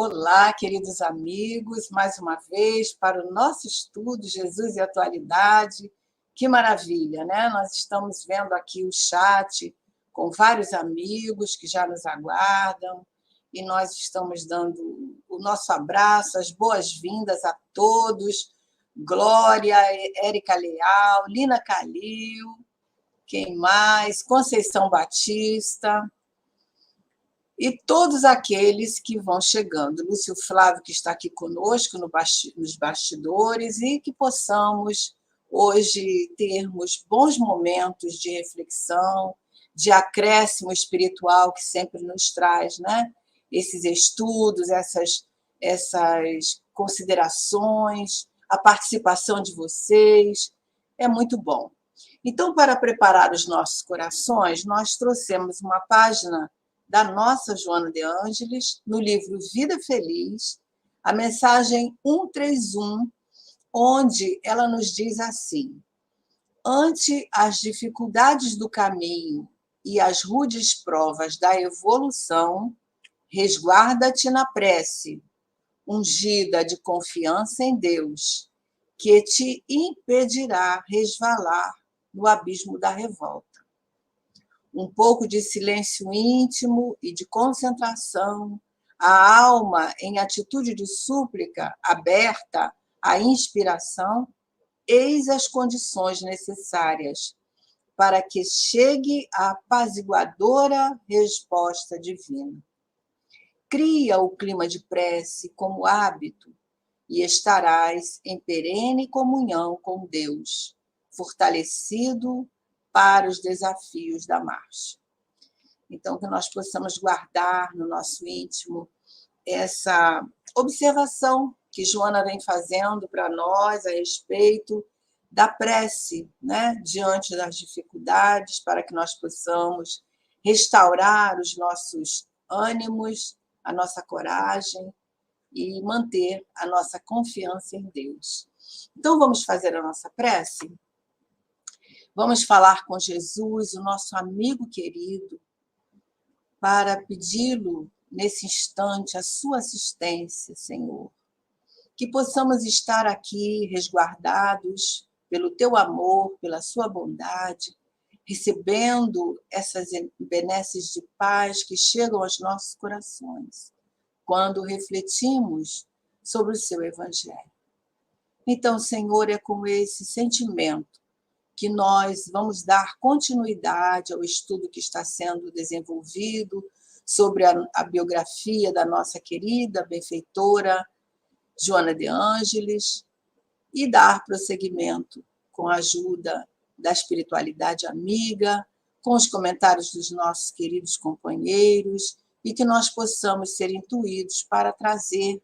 Olá, queridos amigos, mais uma vez para o nosso estudo Jesus e Atualidade. Que maravilha, né? Nós estamos vendo aqui o chat com vários amigos que já nos aguardam e nós estamos dando o nosso abraço, as boas-vindas a todos. Glória, Érica Leal, Lina Calil, quem mais? Conceição Batista. E todos aqueles que vão chegando. Lúcio Flávio, que está aqui conosco nos bastidores, e que possamos hoje termos bons momentos de reflexão, de acréscimo espiritual que sempre nos traz, né? Esses estudos, essas considerações, a participação de vocês. É muito bom. Então, para preparar os nossos corações, nós trouxemos uma página da nossa Joana de Ângeles, no livro Vida Feliz, a mensagem 131, onde ela nos diz assim: ante as dificuldades do caminho e as rudes provas da evolução, resguarda-te na prece, ungida de confiança em Deus, que te impedirá resvalar no abismo da revolta. Um pouco de silêncio íntimo e de concentração, a alma em atitude de súplica, aberta à inspiração, eis as condições necessárias para que chegue a apaziguadora resposta divina. Cria o clima de prece como hábito e estarás em perene comunhão com Deus, fortalecido para os desafios da marcha. Então, que nós possamos guardar no nosso íntimo essa observação que Joana vem fazendo para nós a respeito da prece, né, diante das dificuldades, para que nós possamos restaurar os nossos ânimos, a nossa coragem e manter a nossa confiança em Deus. Então, vamos fazer a nossa prece? Vamos falar com Jesus, o nosso amigo querido, para pedi-lo, nesse instante, a sua assistência, Senhor. Que possamos estar aqui resguardados pelo teu amor, pela sua bondade, recebendo essas benesses de paz que chegam aos nossos corações, quando refletimos sobre o seu Evangelho. Então, Senhor, é com esse sentimento que nós vamos dar continuidade ao estudo que está sendo desenvolvido sobre a biografia da nossa querida benfeitora Joana de Ângeles e dar prosseguimento com a ajuda da espiritualidade amiga, com os comentários dos nossos queridos companheiros e que nós possamos ser intuídos para trazer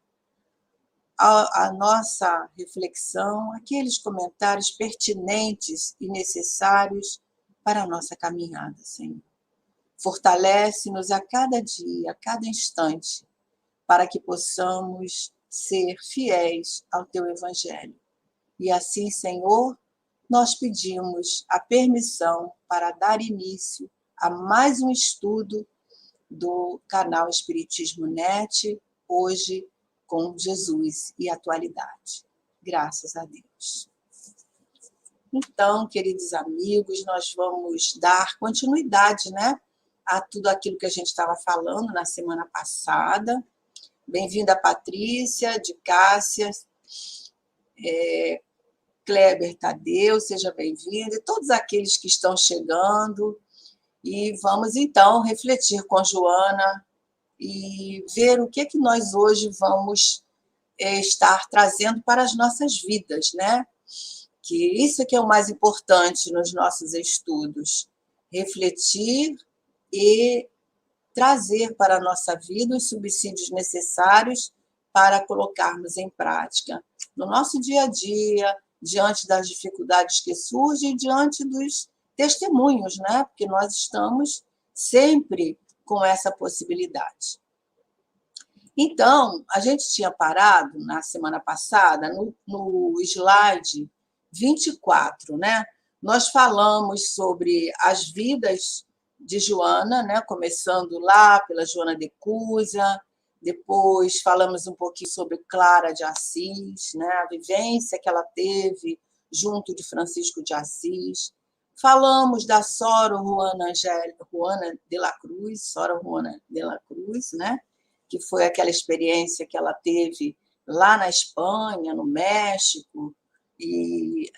a nossa reflexão, aqueles comentários pertinentes e necessários para a nossa caminhada, Senhor. Fortalece-nos a cada dia, a cada instante, para que possamos ser fiéis ao Teu Evangelho. E assim, Senhor, nós pedimos a permissão para dar início a mais um estudo do canal Espiritismo Net, hoje, com Jesus e Atualidade. Graças a Deus. Então, queridos amigos, nós vamos dar continuidade, né, a tudo aquilo que a gente estava falando na semana passada. Bem-vinda, Patrícia, de Cássia, Kleber Tadeu, seja bem-vindo, e todos aqueles que estão chegando. E vamos, então, refletir com Joana e ver o que nós hoje vamos estar trazendo para as nossas vidas, né? Que isso é que é o mais importante nos nossos estudos, refletir e trazer para a nossa vida os subsídios necessários para colocarmos em prática no nosso dia a dia, diante das dificuldades que surgem e diante dos testemunhos, né? Porque nós estamos sempre com essa possibilidade. Então, a gente tinha parado na semana passada no slide 24, né? Nós falamos sobre as vidas de Joana, né? Começando lá pela Joana de Cusa, Depois falamos um pouquinho sobre Clara de Assis, né? A vivência que ela teve junto de Francisco de Assis. Falamos da Sor Juana de la Cruz, Sor Juana de la Cruz, né? Que foi aquela experiência que ela teve lá na Espanha, no México, e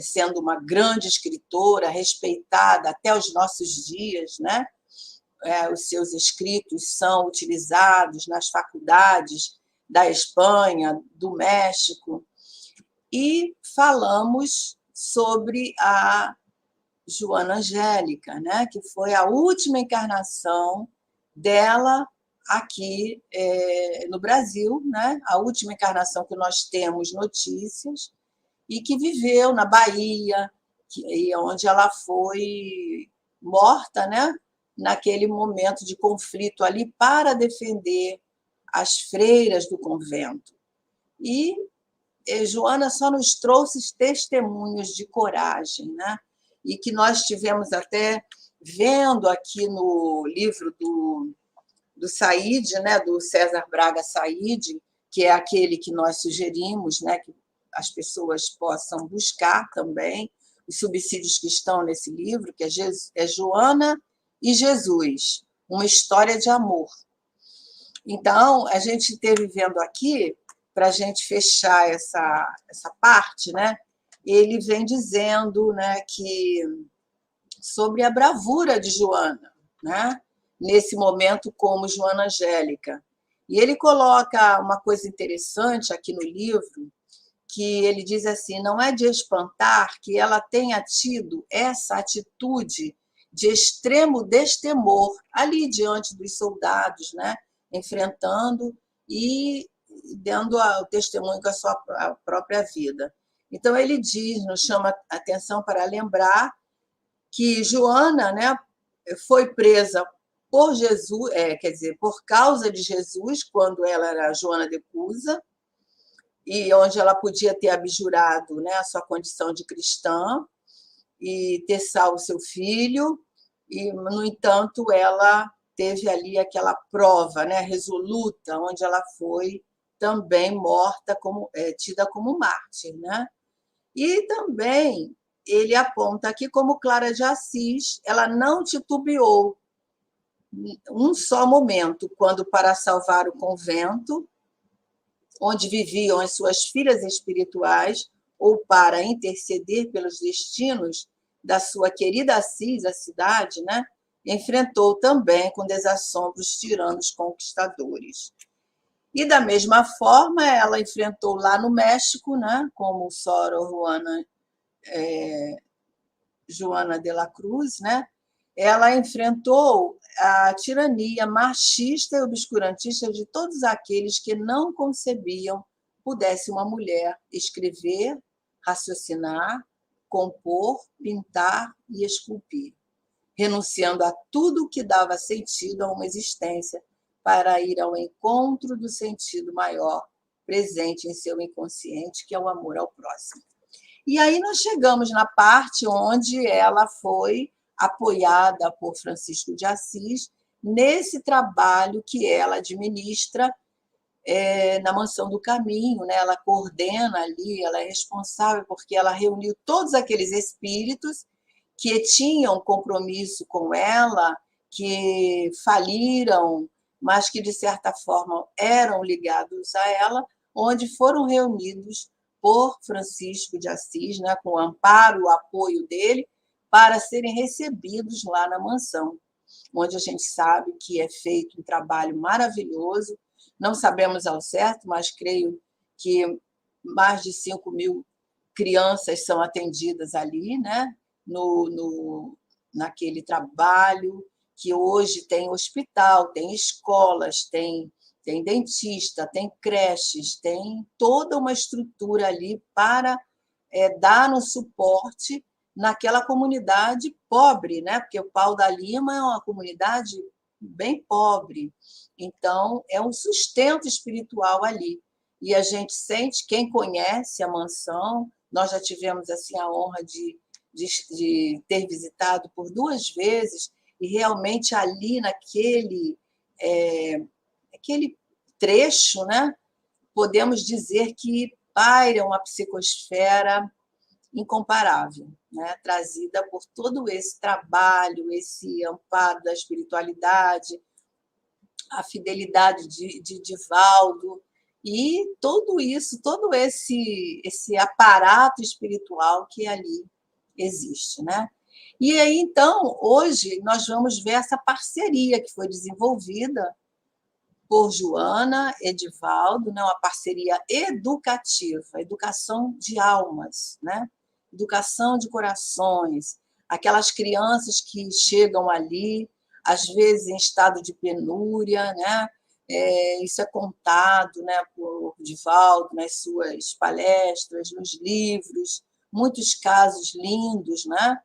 sendo uma grande escritora, respeitada até os nossos dias, né? Os seus escritos são utilizados nas faculdades da Espanha, do México, e falamos sobre a Joana Angélica, né, que foi a última encarnação dela aqui no Brasil, né, a última encarnação que nós temos notícias, e que viveu na Bahia, onde ela foi morta, né, naquele momento de conflito ali para defender as freiras do convento. E Joana só nos trouxe testemunhos de coragem, né? E que nós tivemos até vendo aqui no livro do Said, né? Do César Braga Said, que é aquele que nós sugerimos, né? Que as pessoas possam buscar também, os subsídios que estão nesse livro, que é Joana e Jesus, uma história de amor. Então, a gente esteve vendo aqui, para a gente fechar essa parte, né? Ele vem dizendo, né, que sobre a bravura de Joana, né? Nesse momento como Joana Angélica. E ele coloca uma coisa interessante aqui no livro, que ele diz assim: não é de espantar que ela tenha tido essa atitude de extremo destemor ali diante dos soldados, né? Enfrentando e dando o testemunho com a sua própria vida. Então, ele diz, nos chama a atenção para lembrar que Joana, né, foi presa por Jesus, quer dizer, por causa de Jesus, quando ela era Joana de Cusa, e onde ela podia ter abjurado, né, a sua condição de cristã e ter salvo seu filho, e, no entanto, ela teve ali aquela prova, né, resoluta, onde ela foi também morta, tida como mártir, né? E também ele aponta aqui como Clara de Assis, ela não titubeou um só momento, quando, para salvar o convento, onde viviam as suas filhas espirituais, ou para interceder pelos destinos da sua querida Assis, a cidade, né? Enfrentou também com desassombros tiranos conquistadores. E, da mesma forma, ela enfrentou lá no México, né? Como Sor Juana de la Cruz, né? Ela enfrentou a tirania machista e obscurantista de todos aqueles que não concebiam pudesse uma mulher escrever, raciocinar, compor, pintar e esculpir, renunciando a tudo o que dava sentido a uma existência para ir ao encontro do sentido maior presente em seu inconsciente, que é o amor ao próximo. E aí nós chegamos na parte onde ela foi apoiada por Francisco de Assis nesse trabalho que ela administra na Mansão do Caminho, né? Ela coordena ali, ela é responsável porque ela reuniu todos aqueles espíritos que tinham compromisso com ela, que faliram, mas que, de certa forma, eram ligados a ela, onde foram reunidos por Francisco de Assis, né, com o amparo, o apoio dele, para serem recebidos lá na mansão, onde a gente sabe que é feito um trabalho maravilhoso. Não sabemos ao certo, mas creio que mais de 5.000 crianças são atendidas ali, né, naquele trabalho, que hoje tem hospital, tem escolas, tem dentista, tem creches, tem toda uma estrutura ali para dar um suporte naquela comunidade pobre, né? Porque o Pau da Lima é uma comunidade bem pobre, então é um sustento espiritual ali. E a gente sente, quem conhece a mansão, nós já tivemos assim a honra de ter visitado por 2 vezes, e realmente ali naquele trecho, né, podemos dizer que paira uma psicosfera incomparável, né, trazida por todo esse trabalho, esse amparo da espiritualidade, a fidelidade de Divaldo, e tudo isso, todo esse aparato espiritual que ali existe, né? E aí, então, hoje, nós vamos ver essa parceria que foi desenvolvida por Joana, Edivaldo, né? Uma parceria educativa, educação de almas, né? Educação de corações, aquelas crianças que chegam ali, às vezes em estado de penúria, né? Isso é contado, né, por Divaldo nas suas palestras, nos livros, muitos casos lindos, né?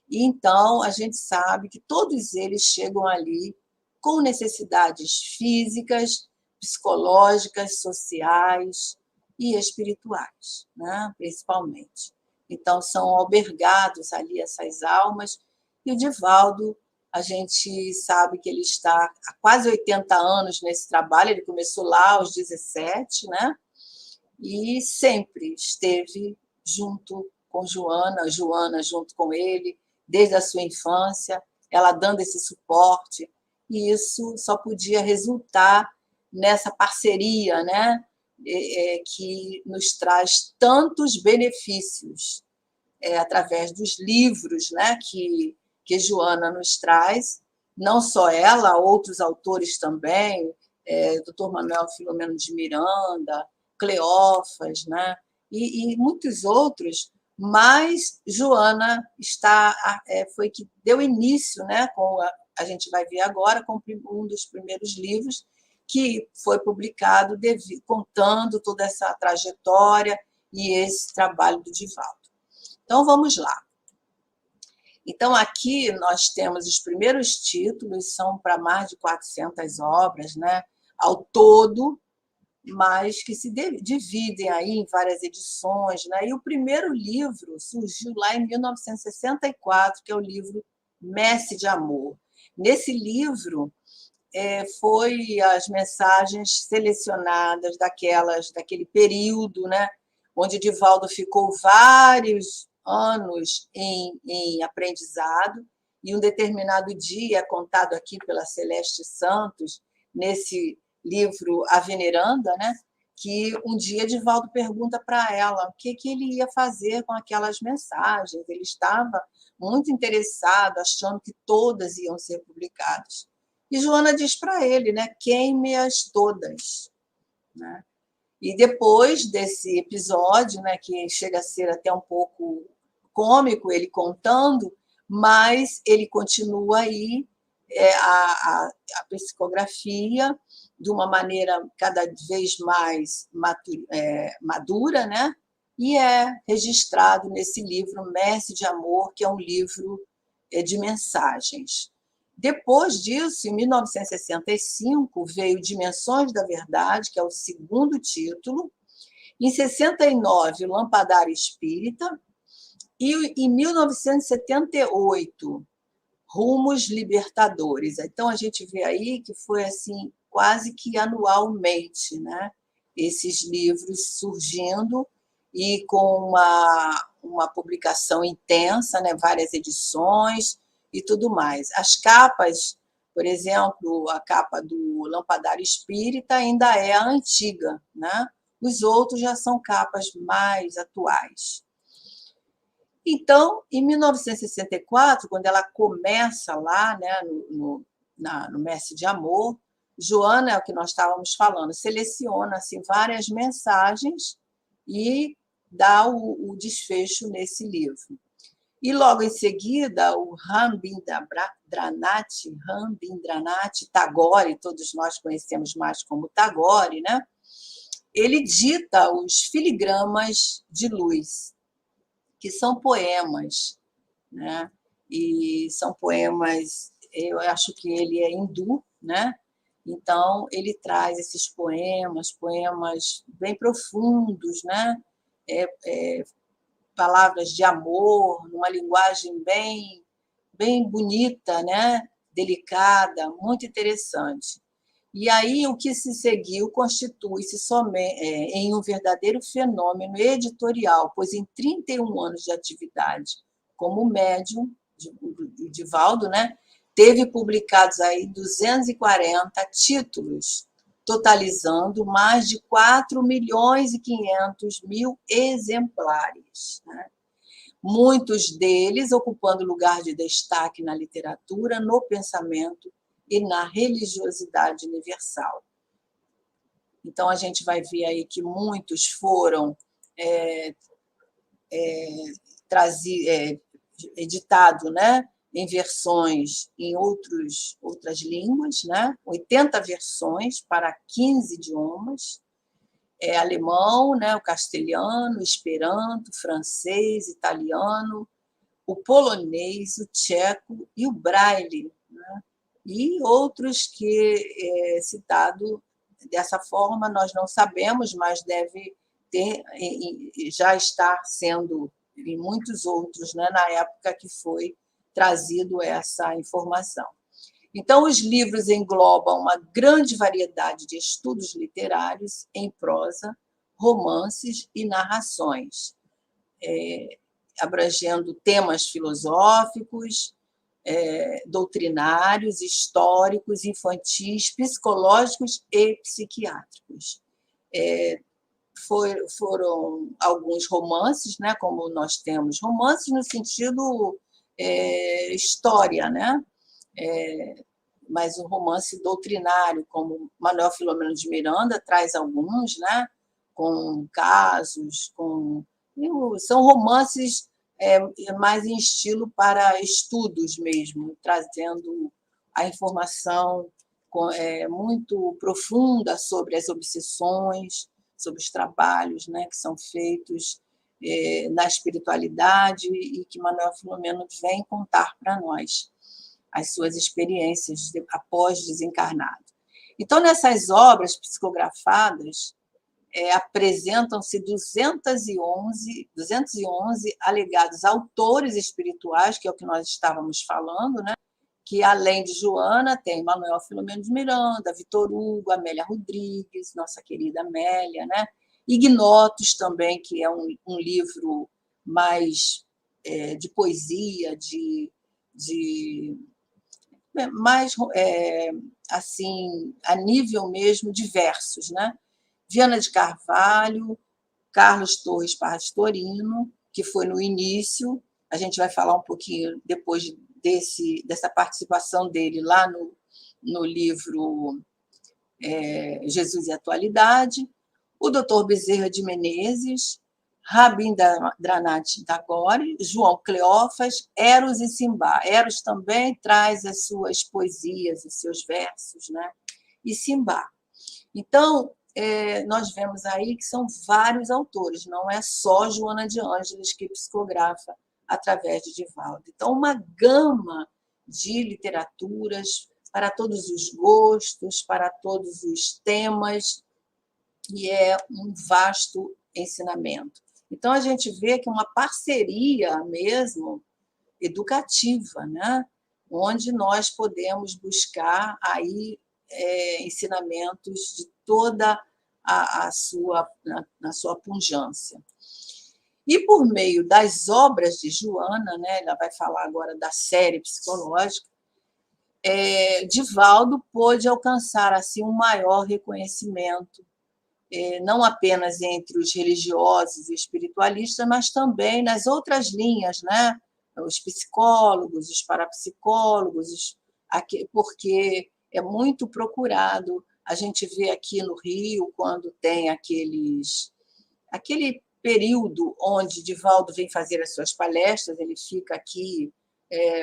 E então a gente sabe que todos eles chegam ali com necessidades físicas, psicológicas, sociais e espirituais, né? Principalmente. Então são albergados ali essas almas, e o Divaldo, a gente sabe que ele está há quase 80 anos nesse trabalho, ele começou lá aos 17, né? E sempre esteve junto com Joana, Joana junto com ele, desde a sua infância, ela dando esse suporte, e isso só podia resultar nessa parceria, né? Que nos traz tantos benefícios, através dos livros, né? Que Joana nos traz, não só ela, outros autores também, Dr. Manuel Filomeno de Miranda, Cleófas, né? E muitos outros, mas Joana foi que deu início, né, a gente vai ver agora, com um dos primeiros livros que foi publicado contando toda essa trajetória e esse trabalho do Divaldo. Então, vamos lá. Então, aqui nós temos os primeiros títulos, são para mais de 400 obras, né, ao todo, mas que se dividem aí em várias edições, né? E o primeiro livro surgiu lá em 1964, que é o livro Messe de Amor. Nesse livro, foi as mensagens selecionadas daquele período, né? Onde Divaldo ficou vários anos em aprendizado, e um determinado dia, contado aqui pela Celeste Santos, nesse livro A Veneranda, né? Que um dia Divaldo pergunta para ela o que ele ia fazer com aquelas mensagens. Ele estava muito interessado, achando que todas iam ser publicadas. E Joana diz para ele, né, queime-as todas, né? E depois desse episódio, né, que chega a ser até um pouco cômico, ele contando, mas ele continua aí a psicografia de uma maneira cada vez mais madura, né? E é registrado nesse livro Messe de Amor, que é um livro de mensagens. Depois disso, em 1965, veio Dimensões da Verdade, que é o segundo título. Em 69, Lampadário Espírita. E em 1978, Rumos Libertadores. Então, a gente vê aí que foi assim quase que anualmente, né? Esses livros surgindo e com uma publicação intensa, né? Várias edições e tudo mais. As capas, por exemplo, a capa do Lampadário Espírita ainda é a antiga, né? Os outros já são capas mais atuais. Então, em 1964, quando ela começa lá, né, no Messe de Amor, Joana, é o que nós estávamos falando, seleciona assim, várias mensagens e dá o desfecho nesse livro. E logo em seguida, o Rabindranath Tagore, todos nós conhecemos mais como Tagore, né? Ele dita os filigramas de luz, que são poemas, né? E são poemas, eu acho que ele é hindu, né? Então ele traz esses poemas bem profundos, né? Palavras de amor, numa linguagem bem bonita, né? Delicada, muito interessante. E aí o que se seguiu constitui-se em um verdadeiro fenômeno editorial, pois em 31 anos de atividade como médium, Divaldo, né, teve publicados aí 240 títulos, totalizando mais de 4.500.000 exemplares, né? Muitos deles ocupando lugar de destaque na literatura, no pensamento e na religiosidade universal. Então, a gente vai ver aí que muitos foram editados, né, em versões em outras línguas, né, 80 versões para 15 idiomas, alemão, né, o castelhano, o esperanto, francês, italiano, o polonês, o tcheco e o braille, né? E outros que, citado dessa forma, nós não sabemos, mas deve ter, já estar sendo em muitos outros, né, na época que foi trazido essa informação. Então, os livros englobam uma grande variedade de estudos literários em prosa, romances e narrações, abrangendo temas filosóficos, doutrinários, históricos, infantis, psicológicos e psiquiátricos. Foram alguns romances, né, como nós temos romances no sentido história, né? Mas o romance doutrinário, como Manuel Filomeno de Miranda traz alguns, né, com casos, são romances mais em estilo para estudos mesmo, trazendo a informação muito profunda sobre as obsessões, sobre os trabalhos, né, que são feitos na espiritualidade e que Manuel Filomeno vem contar para nós as suas experiências após desencarnado. Então, nessas obras psicografadas, apresentam-se 211 alegados autores espirituais, que é o que nós estávamos falando, né? Que, além de Joana, tem Manuel Filomeno de Miranda, Vitor Hugo, Amélia Rodrigues, nossa querida Amélia, né? Ignotos também, que é um livro mais de poesia, mais assim, a nível mesmo de versos, né? Viana de Carvalho, Carlos Torres Pastorino, que foi no início, a gente vai falar um pouquinho depois dessa participação dele lá no livro Jesus e Atualidade, o doutor Bezerra de Menezes, Rabindranath Tagore, João Cleófas, Eros e Simbá. Eros também traz as suas poesias, os seus versos, né? E Simbá. Então, nós vemos aí que são vários autores, não é só Joana de Ângeles que psicografa através de Divaldo. Então, uma gama de literaturas para todos os gostos, para todos os temas, e é um vasto ensinamento. Então, a gente vê que é uma parceria mesmo educativa, né? Onde nós podemos buscar aí ensinamentos de toda a sua, na sua pungência. E por meio das obras de Joana, né, ela vai falar agora da série psicológica, Divaldo pôde alcançar assim um maior reconhecimento, não apenas entre os religiosos e espiritualistas, mas também nas outras linhas, né? Os psicólogos, os parapsicólogos, porque é muito procurado. A gente vê aqui no Rio, quando tem aquele período onde Divaldo vem fazer as suas palestras, ele fica aqui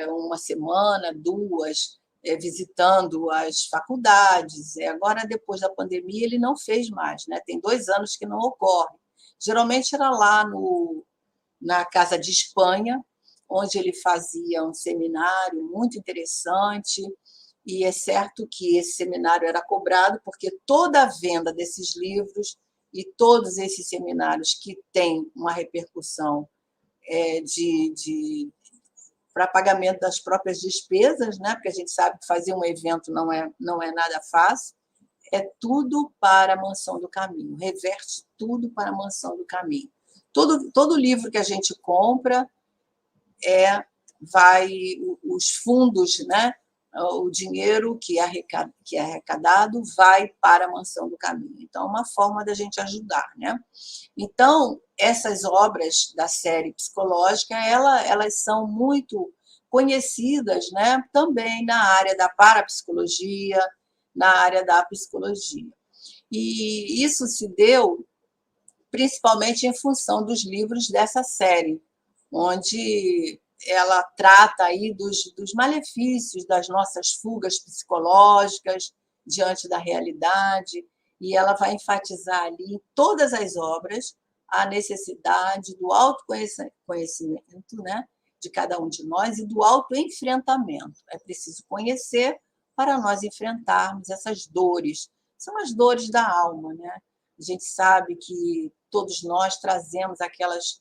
uma semana, duas, visitando as faculdades. Agora, depois da pandemia, ele não fez mais, né? Tem 2 anos que não ocorre. Geralmente era lá na Casa de Espanha, onde ele fazia um seminário muito interessante, e é certo que esse seminário era cobrado, porque toda a venda desses livros e todos esses seminários que têm uma repercussão para pagamento das próprias despesas, né? Porque a gente sabe que fazer um evento não é nada fácil, é tudo para a Mansão do Caminho, reverte tudo para a Mansão do Caminho. Todo livro que a gente compra os fundos, né? O dinheiro que é arrecadado vai para a Mansão do Caminho. Então, é uma forma da gente ajudar, né? Então, essas obras da série psicológica, elas são muito conhecidas, né? Também na área da parapsicologia, na área da psicologia. E isso se deu principalmente em função dos livros dessa série, onde ela trata aí dos malefícios das nossas fugas psicológicas diante da realidade, e ela vai enfatizar ali em todas as obras a necessidade do autoconhecimento, né, de cada um de nós e do autoenfrentamento. É preciso conhecer para nós enfrentarmos essas dores. São as dores da alma, né? A gente sabe que todos nós trazemos aquelas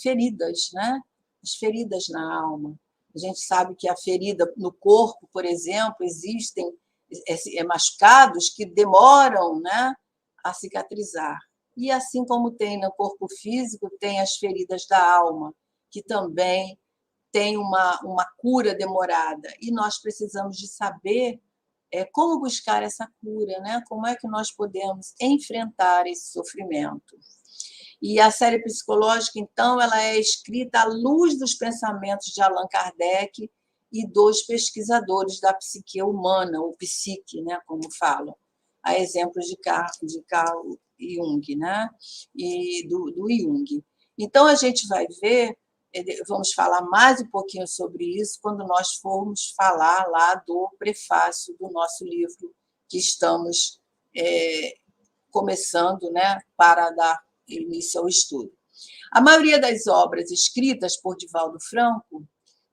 feridas, né? As feridas na alma. A gente sabe que a ferida no corpo, por exemplo, existem machucados que demoram, né, a cicatrizar. E assim como tem no corpo físico, tem as feridas da alma, que também tem uma cura demorada. E nós precisamos de saber como buscar essa cura, né? Como é que nós podemos enfrentar esse sofrimento. E a série psicológica, então, ela é escrita à luz dos pensamentos de Allan Kardec e dos pesquisadores da psique humana, ou psique, né, como falam, a exemplo de Carl Jung, né, e do Jung. Então, a gente vai ver, vamos falar mais um pouquinho sobre isso quando nós formos falar lá do prefácio do nosso livro que estamos começando, né, para dar início ao estudo. A maioria das obras escritas por Divaldo Franco,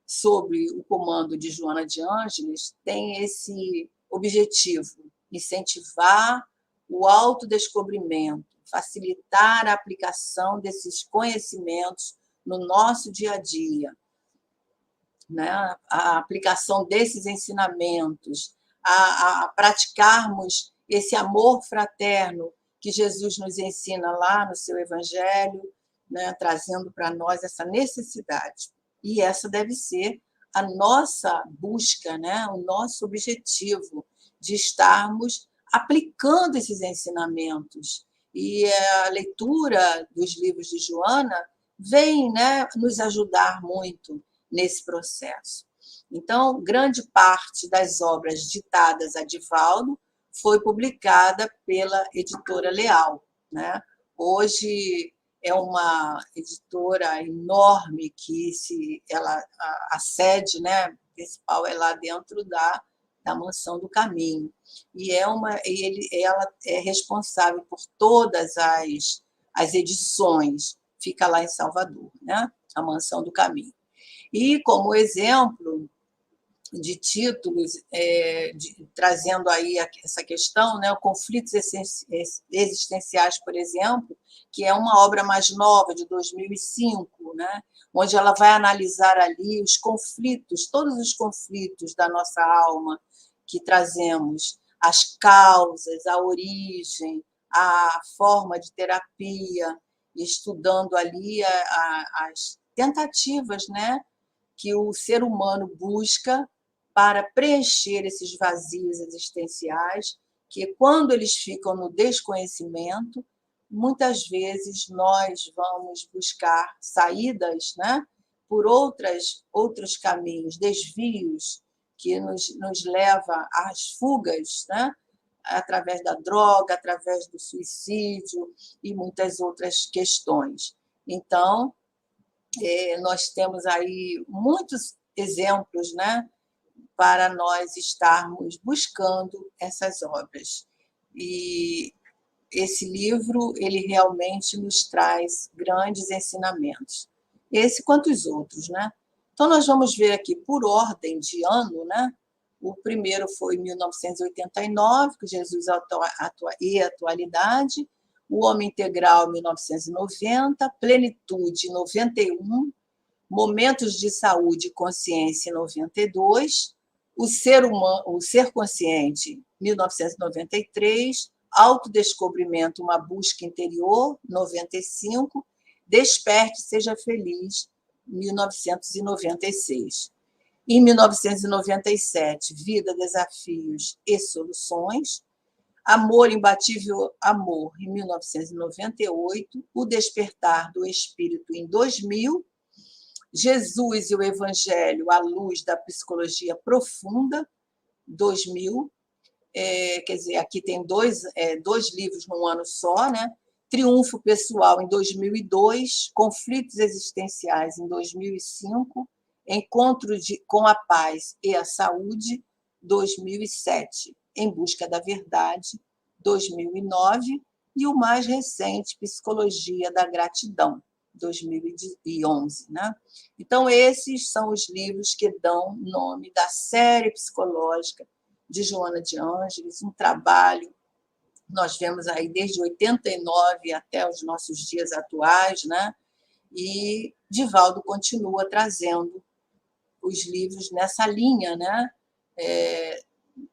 sob o comando de Joana de Ângeles, tem esse objetivo: incentivar o autodescobrimento, facilitar a aplicação desses conhecimentos no nosso dia a dia, né? A aplicação desses ensinamentos, a praticarmos esse amor fraterno que Jesus nos ensina lá no seu Evangelho, né? Trazendo para nós essa necessidade. E essa deve ser a nossa busca, né? O nosso objetivo de estarmos aplicando esses ensinamentos. E a leitura dos livros de Joana vem, né, nos ajudar muito nesse processo. Então, grande parte das obras ditadas a Divaldo foi publicada pela editora Leal, né? Hoje é uma editora enorme que a sede, né, principal é lá dentro da Mansão do Caminho. E ela é responsável por todas as edições, fica lá em Salvador, né? A Mansão do Caminho. E, como exemplo de títulos, trazendo aí essa questão, né, o Conflitos Existenciais, por exemplo, que é uma obra mais nova, de 2005, né, onde ela vai analisar ali os conflitos, todos os conflitos da nossa alma que trazemos, as causas, a origem, a forma de terapia, estudando ali as tentativas, né, que o ser humano busca para preencher esses vazios existenciais, que quando eles ficam no desconhecimento, muitas vezes nós vamos buscar saídas, né, por outros caminhos, desvios que nos leva às fugas, né, através da droga, através do suicídio e muitas outras questões. Então, nós temos aí muitos exemplos, né, para nós estarmos buscando essas obras. E esse livro, ele realmente nos traz grandes ensinamentos. Esse quanto os outros, né? Então, nós vamos ver aqui por ordem de ano, né? O primeiro foi em 1989, que Jesus e a Atualidade, O Homem Integral, 1990, Plenitude, 91, Momentos de Saúde e Consciência, 92, o Ser Consciente, 1993, Autodescobrimento, uma busca interior, 95, Desperte, seja feliz, 1996. Em 1997, Vida, Desafios e Soluções, Amor, Imbatível Amor, em 1998, O Despertar do Espírito, em 2000, Jesus e o Evangelho, à luz da psicologia profunda, 2000, quer dizer, aqui tem dois livros num ano só, né? Triunfo Pessoal, em 2002, Conflitos Existenciais, em 2005, Encontro com a Paz e a Saúde, 2007, Em Busca da Verdade, 2009, e o mais recente, Psicologia da Gratidão, 2011. Né? Então, esses são os livros que dão nome da série psicológica de Joana de Ângeles, um trabalho nós vemos aí desde 89 até os nossos dias atuais, né? E Divaldo continua trazendo os livros nessa linha, né?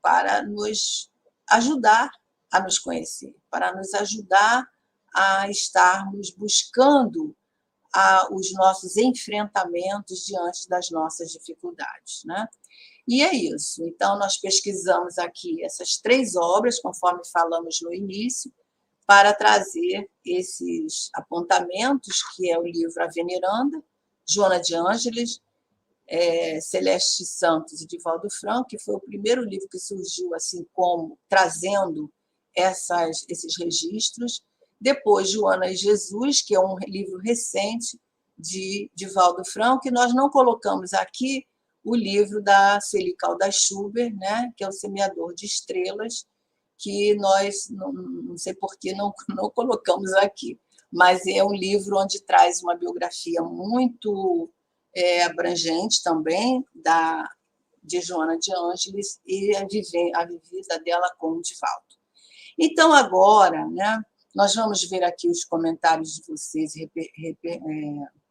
Para nos ajudar a nos conhecer, para nos ajudar a estarmos buscando os nossos enfrentamentos diante das nossas dificuldades, né? E é isso. Então, nós pesquisamos aqui essas 3 obras, conforme falamos no início, para trazer esses apontamentos, que é o livro A Veneranda, Joana de Ângeles, Celeste Santos e Divaldo Franco, que foi o primeiro livro que surgiu assim como trazendo esses registros. Depois, Joana e Jesus, que é um livro recente de Divaldo Franco, e nós não colocamos aqui o livro da Sueli Caldas Schubert, né, que é O Semeador de Estrelas, que nós, não sei por que não colocamos aqui, mas é um livro onde traz uma biografia muito abrangente também de Joana de Ângeles e a vivida dela com o Divaldo. Então, agora, né, nós vamos ver aqui os comentários de vocês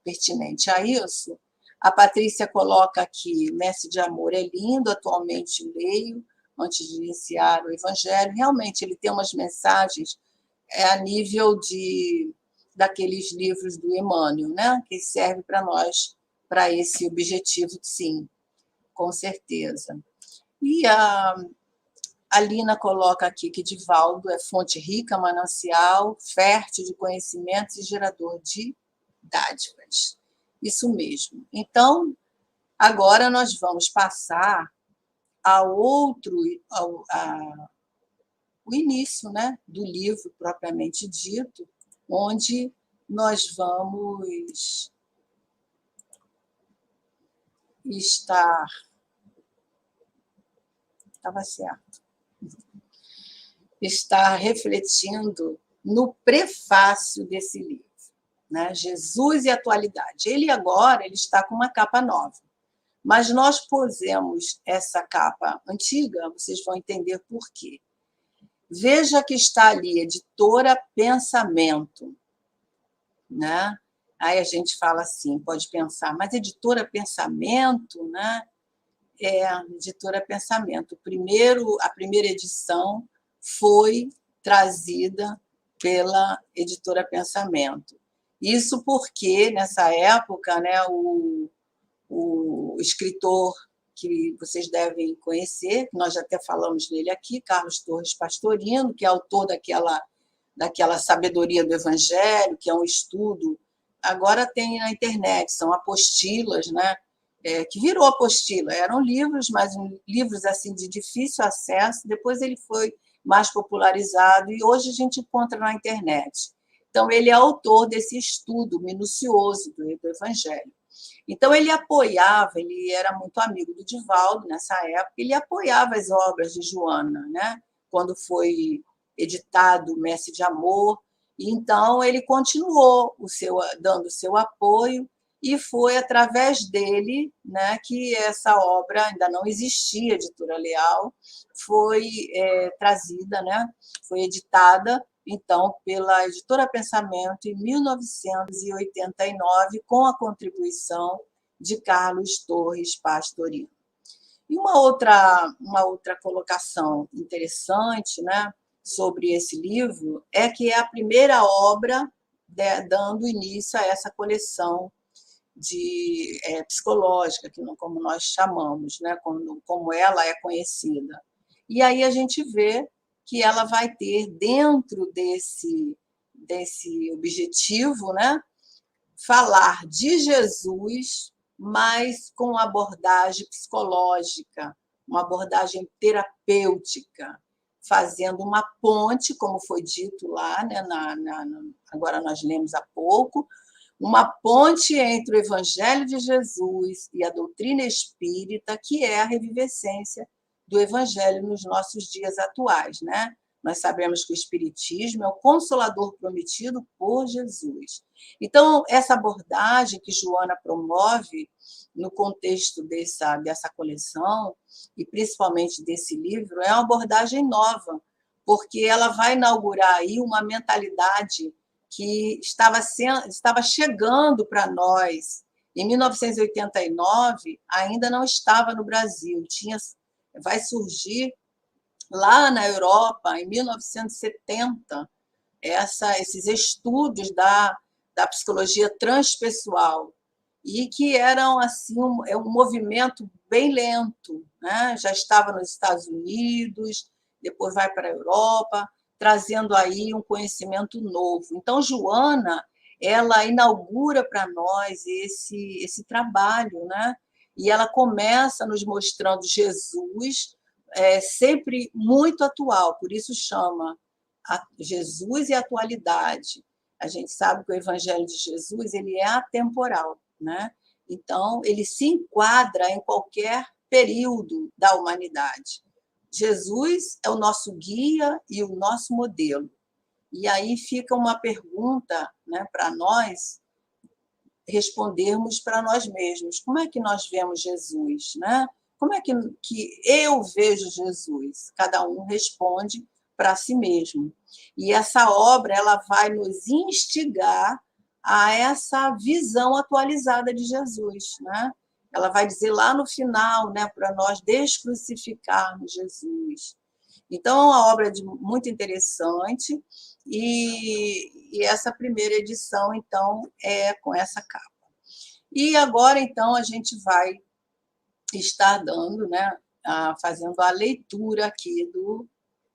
pertinente a isso. A Patrícia coloca aqui, Mestre de Amor é lindo, atualmente leio, antes de iniciar o Evangelho. Realmente, ele tem umas mensagens a nível daqueles livros do Emmanuel, né? Que serve para nós, para esse objetivo, sim, com certeza. E a Lina coloca aqui que Divaldo é fonte rica, manancial, fértil de conhecimentos e gerador de dádivas. Isso mesmo. Então, agora nós vamos passar o início, né, do livro propriamente dito, onde nós vamos estar... Estava certo. Estar refletindo no prefácio desse livro, né? Jesus e Atualidade. Ele agora está com uma capa nova, mas nós pusemos essa capa antiga, vocês vão entender por quê. Veja que está ali, Editora Pensamento, né? Aí a gente fala assim, pode pensar, mas Editora Pensamento, né? Editora Pensamento. A primeira edição foi trazida pela Editora Pensamento. Isso porque, nessa época, né, o escritor que vocês devem conhecer, que nós já até falamos dele aqui, Carlos Torres Pastorino, que é autor daquela Sabedoria do Evangelho, que é um estudo, agora tem na internet, são apostilas, né? Que virou apostila, eram livros, mas livros assim de difícil acesso, depois ele foi mais popularizado e hoje a gente encontra na internet. Então, ele é autor desse estudo minucioso do Evangelho. Então, ele era muito amigo do Divaldo nessa época, ele apoiava as obras de Joana, né? Quando foi editado o Mestre de Amor, e então ele continuou dando o seu apoio, e foi através dele, né, que essa obra ainda não existia, Editora Leal, foi trazida, né, foi editada, então, pela Editora Pensamento em 1989, com a contribuição de Carlos Torres Pastorino. E uma outra colocação interessante, né, sobre esse livro é que é a primeira obra dando início a essa coleção de psicológica, que não, como nós chamamos, né, como ela é conhecida. E aí a gente vê que ela vai ter, dentro desse objetivo, né, falar de Jesus, mas com abordagem psicológica, uma abordagem terapêutica, fazendo uma ponte, como foi dito lá, né, agora nós lemos há pouco, uma ponte entre o Evangelho de Jesus e a doutrina espírita, que é a revivescência do Evangelho nos nossos dias atuais, né? Nós sabemos que o Espiritismo é o consolador prometido por Jesus. Então, essa abordagem que Joana promove no contexto dessa coleção, e principalmente desse livro, é uma abordagem nova, porque ela vai inaugurar aí uma mentalidade que estava chegando para nós. Em 1989, ainda não estava no Brasil, vai surgir lá na Europa, em 1970, esses estudos da psicologia transpessoal, e que eram assim um movimento bem lento, né? Já estava nos Estados Unidos, depois vai para a Europa, trazendo aí um conhecimento novo. Então, Joana, ela inaugura para nós esse trabalho, né? E ela começa nos mostrando Jesus, sempre muito atual, por isso chama Jesus e Atualidade. A gente sabe que o Evangelho de Jesus ele é atemporal, né? Então, ele se enquadra em qualquer período da humanidade. Jesus é o nosso guia e o nosso modelo. E aí fica uma pergunta, né, para nós respondermos para nós mesmos. Como é que nós vemos Jesus, né? Como é que eu vejo Jesus? Cada um responde para si mesmo. E essa obra ela vai nos instigar a essa visão atualizada de Jesus, né? Ela vai dizer lá no final, né, para nós descrucificarmos Jesus. Então, é uma obra muito interessante e essa primeira edição, então, é com essa capa. E agora, então, a gente vai estar dando, né, fazendo a leitura aqui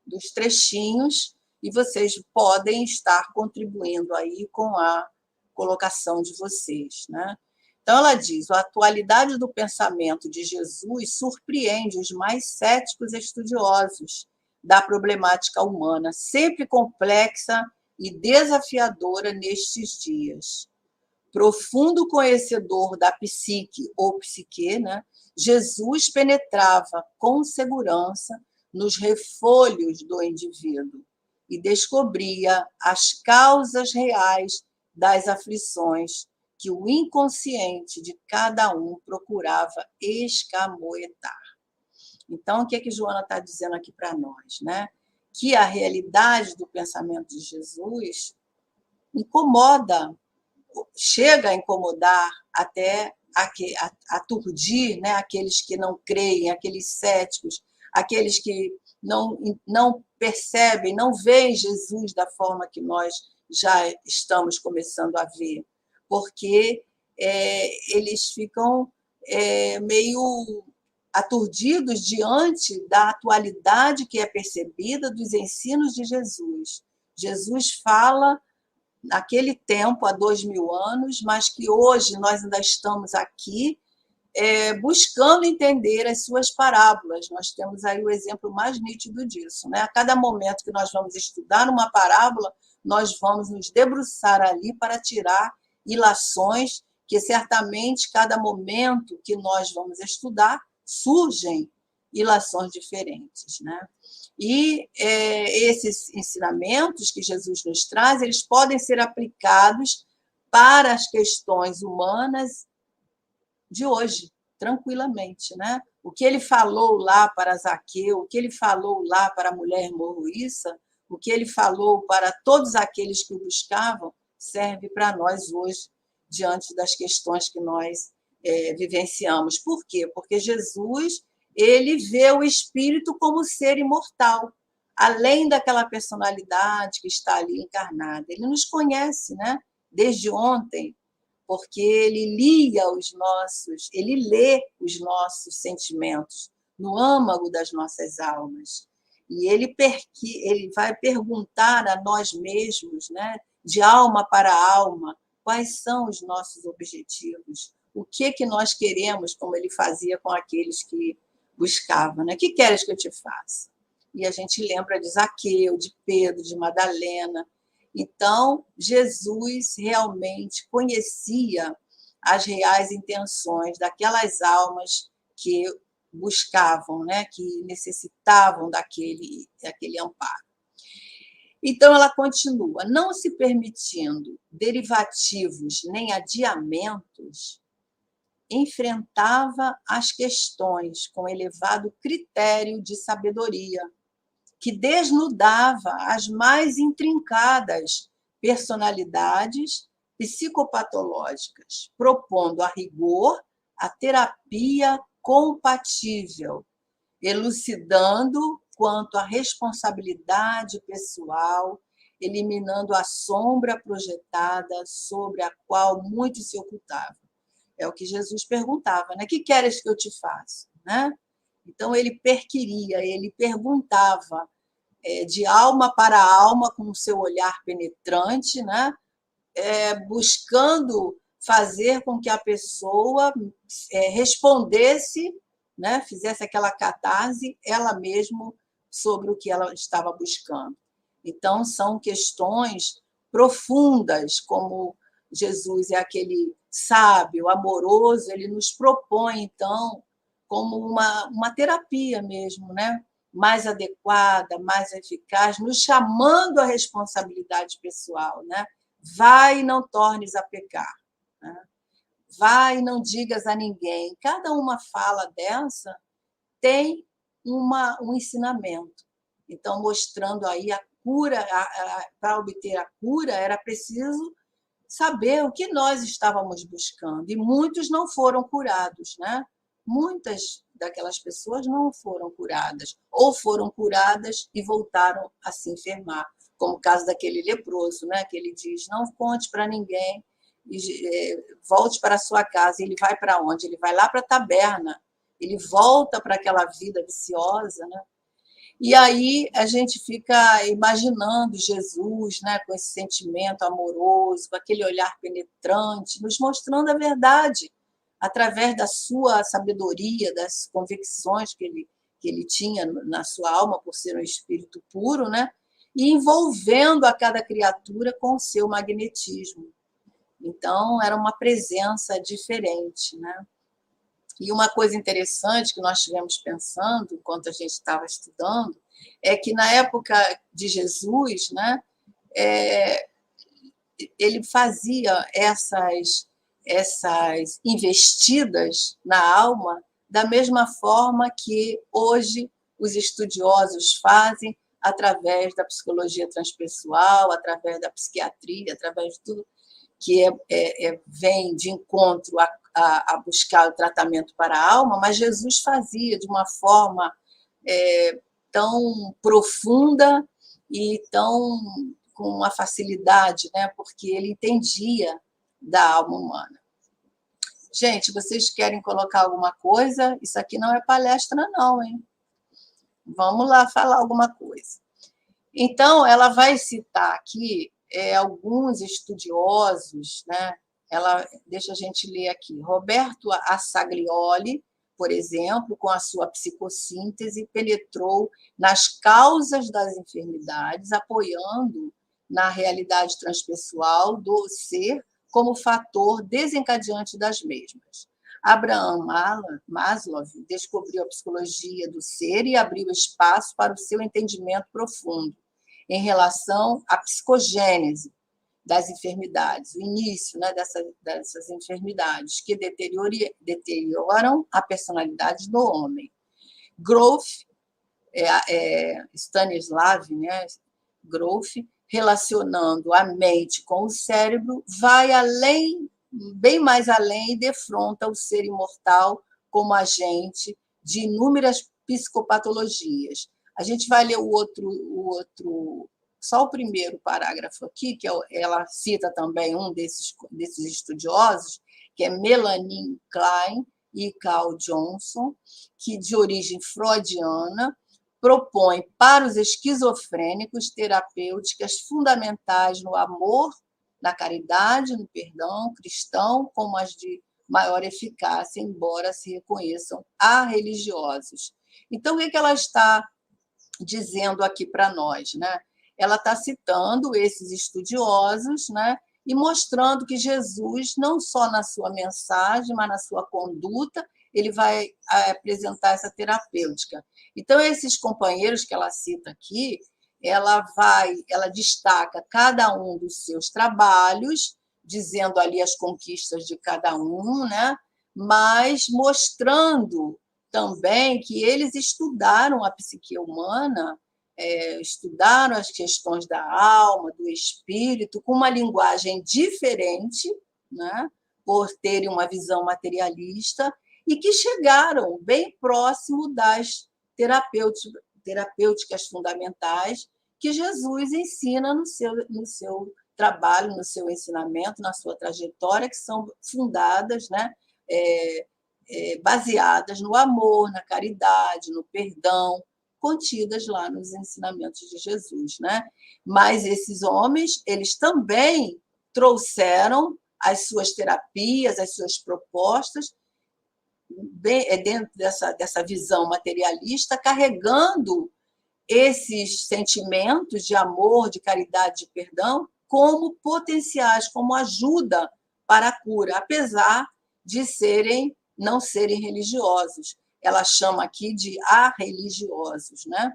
dos trechinhos e vocês podem estar contribuindo aí com a colocação de vocês, né? Então, ela diz: a atualidade do pensamento de Jesus surpreende os mais céticos estudiosos da problemática humana, sempre complexa e desafiadora nestes dias. Profundo conhecedor da psique ou psique, né, Jesus penetrava com segurança nos refolhos do indivíduo e descobria as causas reais das aflições que o inconsciente de cada um procurava escamoetar. Então, o que é que Joana está dizendo aqui para nós, né? Que a realidade do pensamento de Jesus incomoda, chega a incomodar até aturdir, né, aqueles que não creem, aqueles céticos, aqueles que não percebem, não veem Jesus da forma que nós já estamos começando a ver, porque eles ficam meio aturdidos diante da atualidade que é percebida dos ensinos de Jesus. Jesus fala naquele tempo, há 2000 anos, mas que hoje nós ainda estamos aqui buscando entender as suas parábolas. Nós temos aí o exemplo mais nítido disso, né? A cada momento que nós vamos estudar uma parábola, nós vamos nos debruçar ali para tirar ilações que certamente cada momento que nós vamos estudar surgem ilações diferentes, né? E esses ensinamentos que Jesus nos traz, eles podem ser aplicados para as questões humanas de hoje, tranquilamente, né? O que ele falou lá para Zaqueu, o que ele falou lá para a mulher morruíça, o que ele falou para todos aqueles que o buscavam, serve para nós hoje, diante das questões que nós vivenciamos. Por quê? Porque Jesus ele vê o espírito como ser imortal, além daquela personalidade que está ali encarnada. Ele nos conhece, né? Desde ontem, porque ele lê os nossos sentimentos no âmago das nossas almas. E ele vai perguntar a nós mesmos, né, de alma para alma, quais são os nossos objetivos, o que nós queremos, como ele fazia com aqueles que buscavam, né? O que queres que eu te faça? E a gente lembra de Zaqueu, de Pedro, de Madalena. Então, Jesus realmente conhecia as reais intenções daquelas almas que buscavam, né, que necessitavam daquele amparo. Então, ela continua: não se permitindo derivativos nem adiamentos, enfrentava as questões com elevado critério de sabedoria, que desnudava as mais intrincadas personalidades psicopatológicas, propondo a rigor a terapia compatível, elucidando quanto à responsabilidade pessoal, eliminando a sombra projetada sobre a qual muito se ocultava. É o que Jesus perguntava, né? Que queres que eu te faça? Né? Então, ele perquiria, ele perguntava de alma para alma, com o seu olhar penetrante, né? Buscando fazer com que a pessoa respondesse, né? Fizesse aquela catarse ela mesma sobre o que ela estava buscando. Então, são questões profundas, como Jesus é aquele sábio, amoroso, ele nos propõe, então, como uma terapia mesmo, né? Mais adequada, mais eficaz, nos chamando à responsabilidade pessoal, né? Vai e não tornes a pecar, né? Vai e não digas a ninguém. Cada uma fala dessa tem um ensinamento. Então, mostrando aí a cura, para obter a cura, era preciso saber o que nós estávamos buscando. E muitos não foram curados, né? Muitas daquelas pessoas não foram curadas, ou foram curadas e voltaram a se enfermar, como o caso daquele leproso, né? Que ele diz: não conte para ninguém, volte para a sua casa. E ele vai para onde? Ele vai lá para a taberna, ele volta para aquela vida viciosa, né? E aí a gente fica imaginando Jesus, né, com esse sentimento amoroso, com aquele olhar penetrante, nos mostrando a verdade, através da sua sabedoria, das convicções que ele tinha na sua alma, por ser um espírito puro, né, e envolvendo a cada criatura com o seu magnetismo. Então, era uma presença diferente, né? E uma coisa interessante que nós estivemos pensando enquanto a gente estava estudando é que na época de Jesus, né, ele fazia essas investidas na alma da mesma forma que hoje os estudiosos fazem através da psicologia transpessoal, através da psiquiatria, através de tudo que vem de encontro a buscar o tratamento para a alma, mas Jesus fazia de uma forma tão profunda e tão com uma facilidade, né? Porque ele entendia da alma humana. Gente, vocês querem colocar alguma coisa? Isso aqui não é palestra, não, hein? Vamos lá falar alguma coisa. Então, ela vai citar aqui alguns estudiosos, né? Deixa a gente ler aqui. Roberto Assaglioli, por exemplo, com a sua psicossíntese, penetrou nas causas das enfermidades, apoiando na realidade transpessoal do ser como fator desencadeante das mesmas. Abraham Maslow descobriu a psicologia do ser e abriu espaço para o seu entendimento profundo em relação à psicogênese das enfermidades, o início, né, dessas enfermidades que deterioram a personalidade do homem. Grof, Stanislav, né, Grof, relacionando a mente com o cérebro, vai além, bem mais além, e defronta o ser imortal como agente de inúmeras psicopatologias. A gente vai ler só o primeiro parágrafo aqui, que ela cita também um desses estudiosos, que é Melanie Klein e Carl Johnson, que, de origem freudiana, propõe para os esquizofrênicos terapêuticas fundamentais no amor, na caridade, no perdão cristão, como as de maior eficácia, embora se reconheçam arreligiosos. Então, o que ela está dizendo aqui para nós, né? Ela está citando esses estudiosos, né? E mostrando que Jesus, não só na sua mensagem, mas na sua conduta, ele vai apresentar essa terapêutica. Então, esses companheiros que ela cita aqui, ela destaca cada um dos seus trabalhos, dizendo ali as conquistas de cada um, né? Mas mostrando também que eles estudaram a psique humana, estudaram as questões da alma, do espírito, com uma linguagem diferente, né? Por terem uma visão materialista, e que chegaram bem próximo das terapêuticas fundamentais que Jesus ensina no seu trabalho, no seu ensinamento, na sua trajetória, que são fundadas, né? Baseadas no amor, na caridade, no perdão, contidas lá nos ensinamentos de Jesus, né? Mas esses homens, eles também trouxeram as suas terapias, as suas propostas, dentro dessa visão materialista, carregando esses sentimentos de amor, de caridade, de perdão, como potenciais, como ajuda para a cura, apesar de não serem religiosos. Ela chama aqui de arreligiosos, né?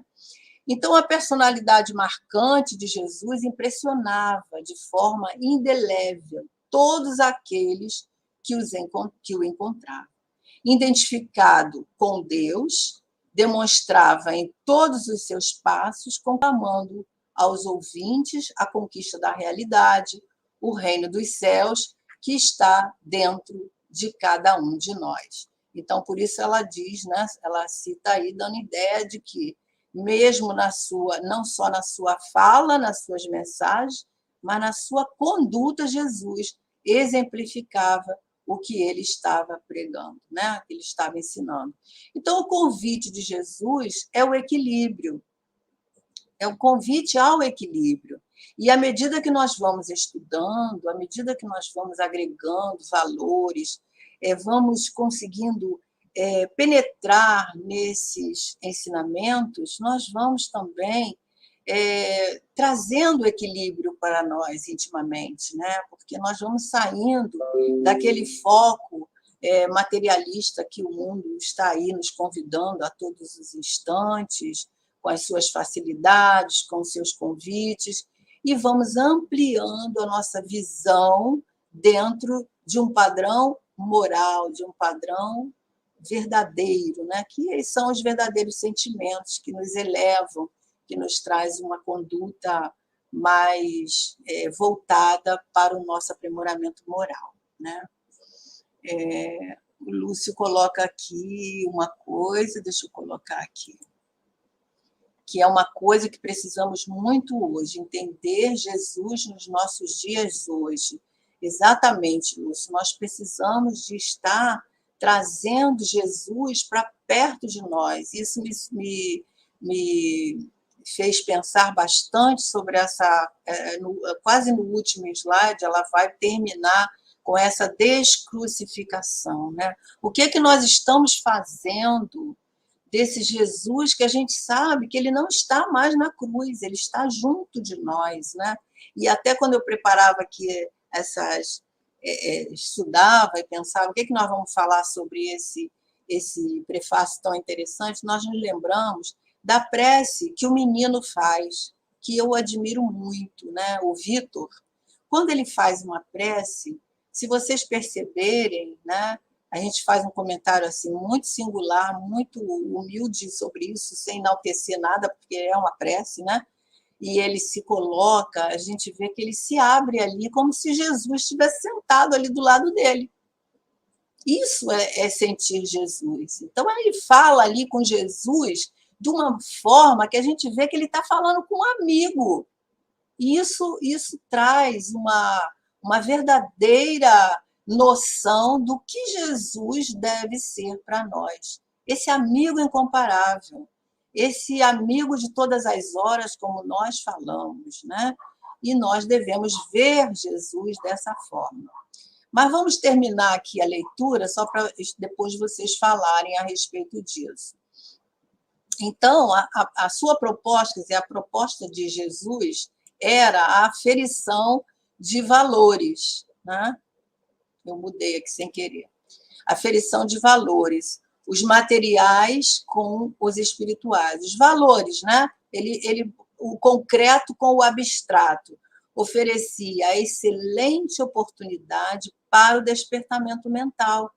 Então, a personalidade marcante de Jesus impressionava de forma indelével todos aqueles que o encontravam. Identificado com Deus, demonstrava em todos os seus passos, conclamando aos ouvintes a conquista da realidade, o reino dos céus, que está dentro de cada um de nós. Então, por isso ela diz, né, ela cita aí, dando ideia de que, mesmo não só na sua fala, nas suas mensagens, mas na sua conduta, Jesus exemplificava o que ele estava pregando, né? Que ele estava ensinando. Então, o convite de Jesus é o equilíbrio, é um convite ao equilíbrio. E à medida que nós vamos estudando, à medida que nós vamos agregando valores, vamos conseguindo penetrar nesses ensinamentos, nós vamos também trazendo equilíbrio para nós intimamente, né? Porque nós vamos saindo daquele foco materialista que o mundo está aí nos convidando a todos os instantes, com as suas facilidades, com os seus convites, e vamos ampliando a nossa visão dentro de um padrão moral, de um padrão verdadeiro, né? Que são os verdadeiros sentimentos que nos elevam, que nos traz uma conduta mais voltada para o nosso aprimoramento moral, né? O Lúcio coloca aqui uma coisa, deixa eu colocar aqui, que é uma coisa que precisamos muito hoje, entender Jesus nos nossos dias hoje. Exatamente, Lúcio, nós precisamos de estar trazendo Jesus para perto de nós. Isso me fez pensar bastante sobre essa, quase no último slide, ela vai terminar com essa descrucificação, né? O que é que nós estamos fazendo desse Jesus que a gente sabe que ele não está mais na cruz, ele está junto de nós, né? E até quando eu preparava aqui estudava e pensava o que é que nós vamos falar sobre esse prefácio tão interessante, nós nos lembramos da prece que o menino faz, que eu admiro muito, né? O Vitor, quando ele faz uma prece, se vocês perceberem, né? A gente faz um comentário assim muito singular, muito humilde sobre isso, sem enaltecer nada, porque é uma prece, né? E ele se coloca, a gente vê que ele se abre ali como se Jesus estivesse sentado ali do lado dele. Isso é sentir Jesus. Então, ele fala ali com Jesus de uma forma que a gente vê que ele está falando com um amigo. E isso traz uma verdadeira noção do que Jesus deve ser para nós. Esse amigo incomparável, esse amigo de todas as horas, como nós falamos, né? E nós devemos ver Jesus dessa forma. Mas vamos terminar aqui a leitura, só para depois vocês falarem a respeito disso. Então, a sua proposta, quer dizer, a proposta de Jesus era a aferição de valores, né? Eu mudei aqui sem querer. Aferição de valores, os materiais com os espirituais, os valores, né? O concreto com o abstrato, oferecia a excelente oportunidade para o despertamento mental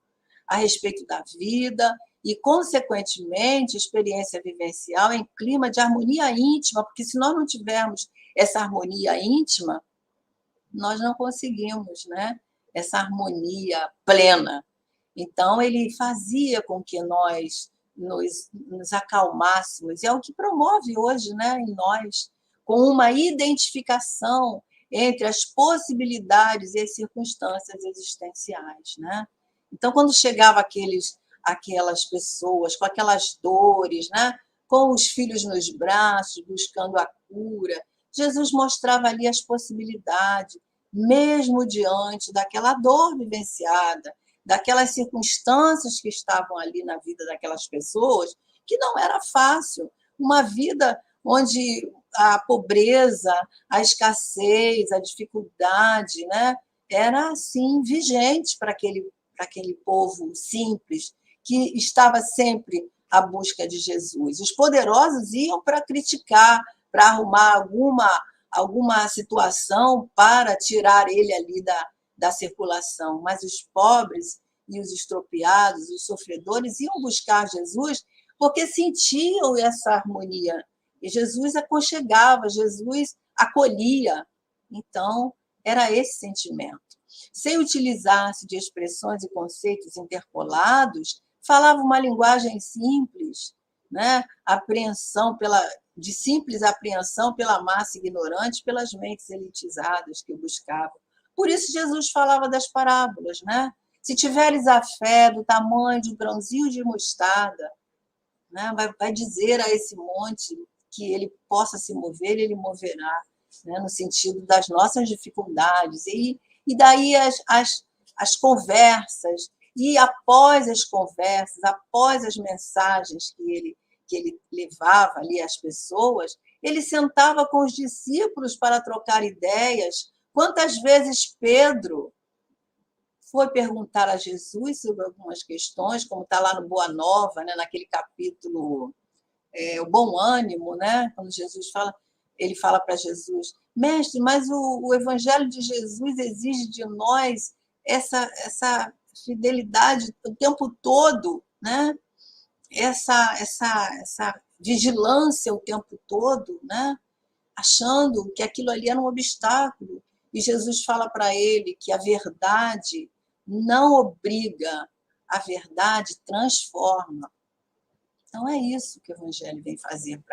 a respeito da vida e, consequentemente, experiência vivencial em clima de harmonia íntima, porque se nós não tivermos essa harmonia íntima, nós não conseguimos, né? Essa harmonia plena. Então, ele fazia com que nós nos acalmássemos, e é o que promove hoje, né, em nós, com uma identificação entre as possibilidades e as circunstâncias existenciais, né? Então, quando chegava aquelas pessoas com aquelas dores, né, com os filhos nos braços, buscando a cura, Jesus mostrava ali as possibilidades, mesmo diante daquela dor vivenciada, daquelas circunstâncias que estavam ali na vida daquelas pessoas, que não era fácil. Uma vida onde a pobreza, a escassez, a dificuldade, né, era assim vigente para aquele povo simples que estava sempre à busca de Jesus. Os poderosos iam para criticar, para arrumar alguma situação para tirar ele ali da circulação, mas os pobres e os estropiados, os sofredores, iam buscar Jesus porque sentiam essa harmonia. E Jesus aconchegava, Jesus acolhia. Então, era esse sentimento. Sem utilizar-se de expressões e conceitos interpolados, falava uma linguagem simples, né? De simples apreensão pela massa ignorante, pelas mentes elitizadas que o buscavam. Por isso Jesus falava das parábolas, né? Se tiveres a fé do tamanho de um grãozinho de mostarda, né, vai dizer a esse monte que ele possa se mover, ele moverá, né, no sentido das nossas dificuldades. E daí as conversas, e após as conversas, após as mensagens que ele levava ali às pessoas, ele sentava com os discípulos para trocar ideias. Quantas vezes Pedro foi perguntar a Jesus sobre algumas questões, como está lá no Boa Nova, né, naquele capítulo, o bom ânimo, né, quando Jesus fala, ele fala para Jesus, mestre, mas o Evangelho de Jesus exige de nós essa fidelidade o tempo todo, né? Essa vigilância o tempo todo, né? Achando que aquilo ali era um obstáculo. E Jesus fala para ele que a verdade não obriga, a verdade transforma. Então, é isso que o Evangelho vem fazer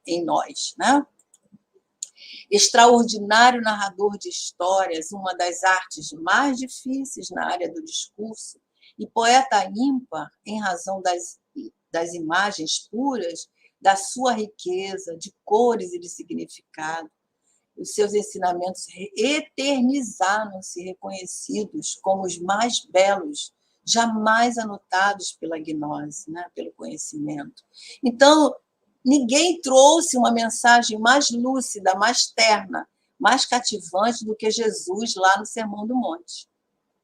em nós, né? Extraordinário narrador de histórias, uma das artes mais difíceis na área do discurso, e poeta ímpar em razão das imagens puras, da sua riqueza de cores e de significado. Os seus ensinamentos eternizaram-se, reconhecidos como os mais belos, jamais anotados pela gnose, né? Pelo conhecimento. Então, ninguém trouxe uma mensagem mais lúcida, mais terna, mais cativante do que Jesus lá no Sermão do Monte,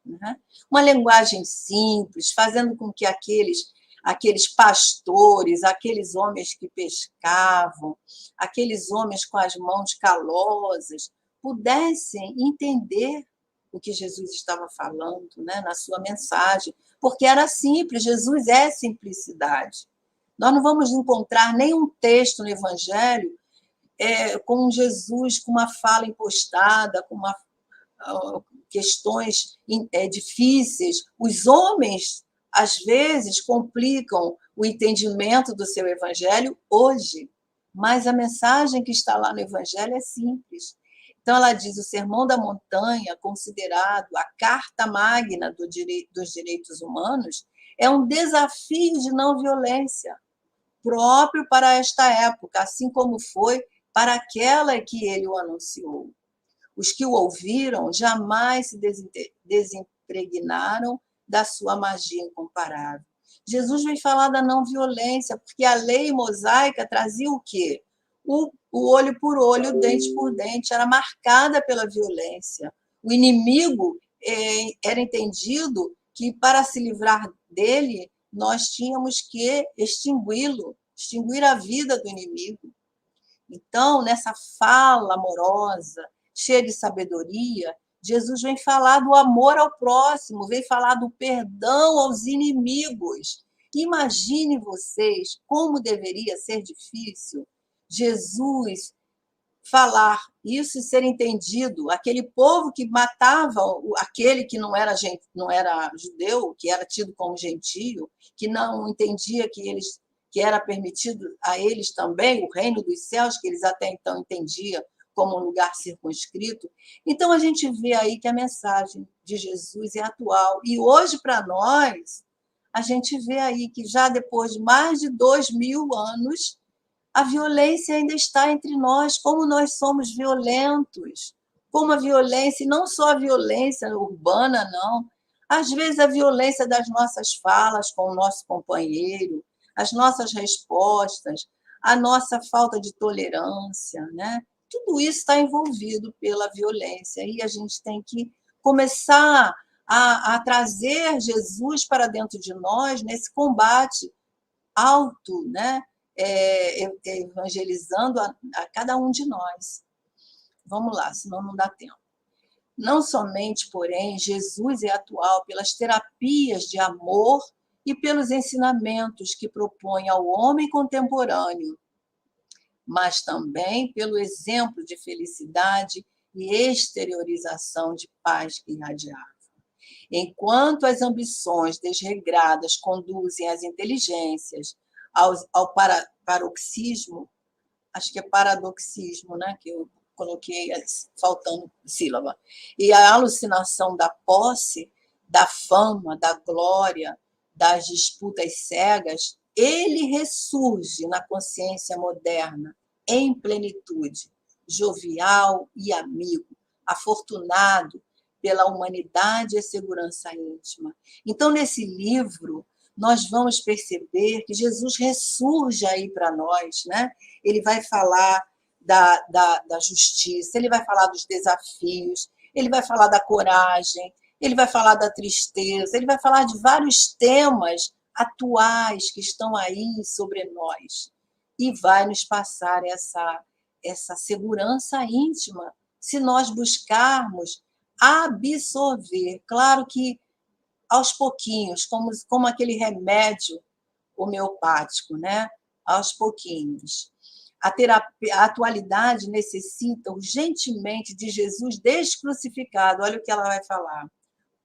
né? Uma linguagem simples, fazendo com que aqueles pastores, aqueles homens que pescavam, aqueles homens com as mãos calosas, pudessem entender o que Jesus estava falando, né, na sua mensagem, porque era simples, Jesus é simplicidade. Nós não vamos encontrar nenhum texto no Evangelho com Jesus com uma fala impostada, questões difíceis. Os homens, às vezes, complicam o entendimento do seu evangelho hoje, mas a mensagem que está lá no evangelho é simples. Então, ela diz: o Sermão da Montanha, considerado a carta magna dos direitos humanos, é um desafio de não violência, próprio para esta época, assim como foi para aquela que ele o anunciou. Os que o ouviram jamais se desimpregnaram da sua magia incomparável. Jesus veio falar da não violência, porque a lei mosaica trazia o quê? O olho por olho, o dente por dente, era marcada pela violência. O inimigo era entendido que, para se livrar dele, nós tínhamos que extingui-lo, extinguir a vida do inimigo. Então, nessa fala amorosa, cheia de sabedoria, Jesus vem falar do amor ao próximo, vem falar do perdão aos inimigos. Imagine vocês como deveria ser difícil Jesus falar isso e ser entendido. Aquele povo que matava aquele que não era judeu, que era tido como gentio, que não entendia que era permitido a eles também o reino dos céus, que eles até então entendiam como um lugar circunscrito. Então, a gente vê aí que a mensagem de Jesus é atual. E hoje, para nós, a gente vê aí que já depois de mais de 2000 anos, a violência ainda está entre nós, como nós somos violentos, como a violência, e não só a violência urbana, não. Às vezes, a violência das nossas falas com o nosso companheiro, as nossas respostas, a nossa falta de tolerância, né? Tudo isso está envolvido pela violência e a gente tem que começar a trazer Jesus para dentro de nós nesse combate alto, né? Evangelizando a cada um de nós. Vamos lá, senão não dá tempo. Não somente, porém, Jesus é atual pelas terapias de amor e pelos ensinamentos que propõe ao homem contemporâneo, mas também pelo exemplo de felicidade e exteriorização de paz que irradiava. Enquanto as ambições desregradas conduzem as inteligências ao paroxismo, acho que é paradoxismo, né? Que eu coloquei faltando sílaba, e a alucinação da posse, da fama, da glória, das disputas cegas, ele ressurge na consciência moderna, em plenitude, jovial e amigo, afortunado pela humanidade e segurança íntima. Então, nesse livro, nós vamos perceber que Jesus ressurge aí para nós, né? Ele vai falar da justiça, ele vai falar dos desafios, ele vai falar da coragem, ele vai falar da tristeza, ele vai falar de vários temas atuais que estão aí sobre nós e vai nos passar essa segurança íntima se nós buscarmos absorver. Claro que aos pouquinhos, como aquele remédio homeopático, né? Aos pouquinhos. A atualidade necessita urgentemente de Jesus descrucificado. Olha o que ela vai falar.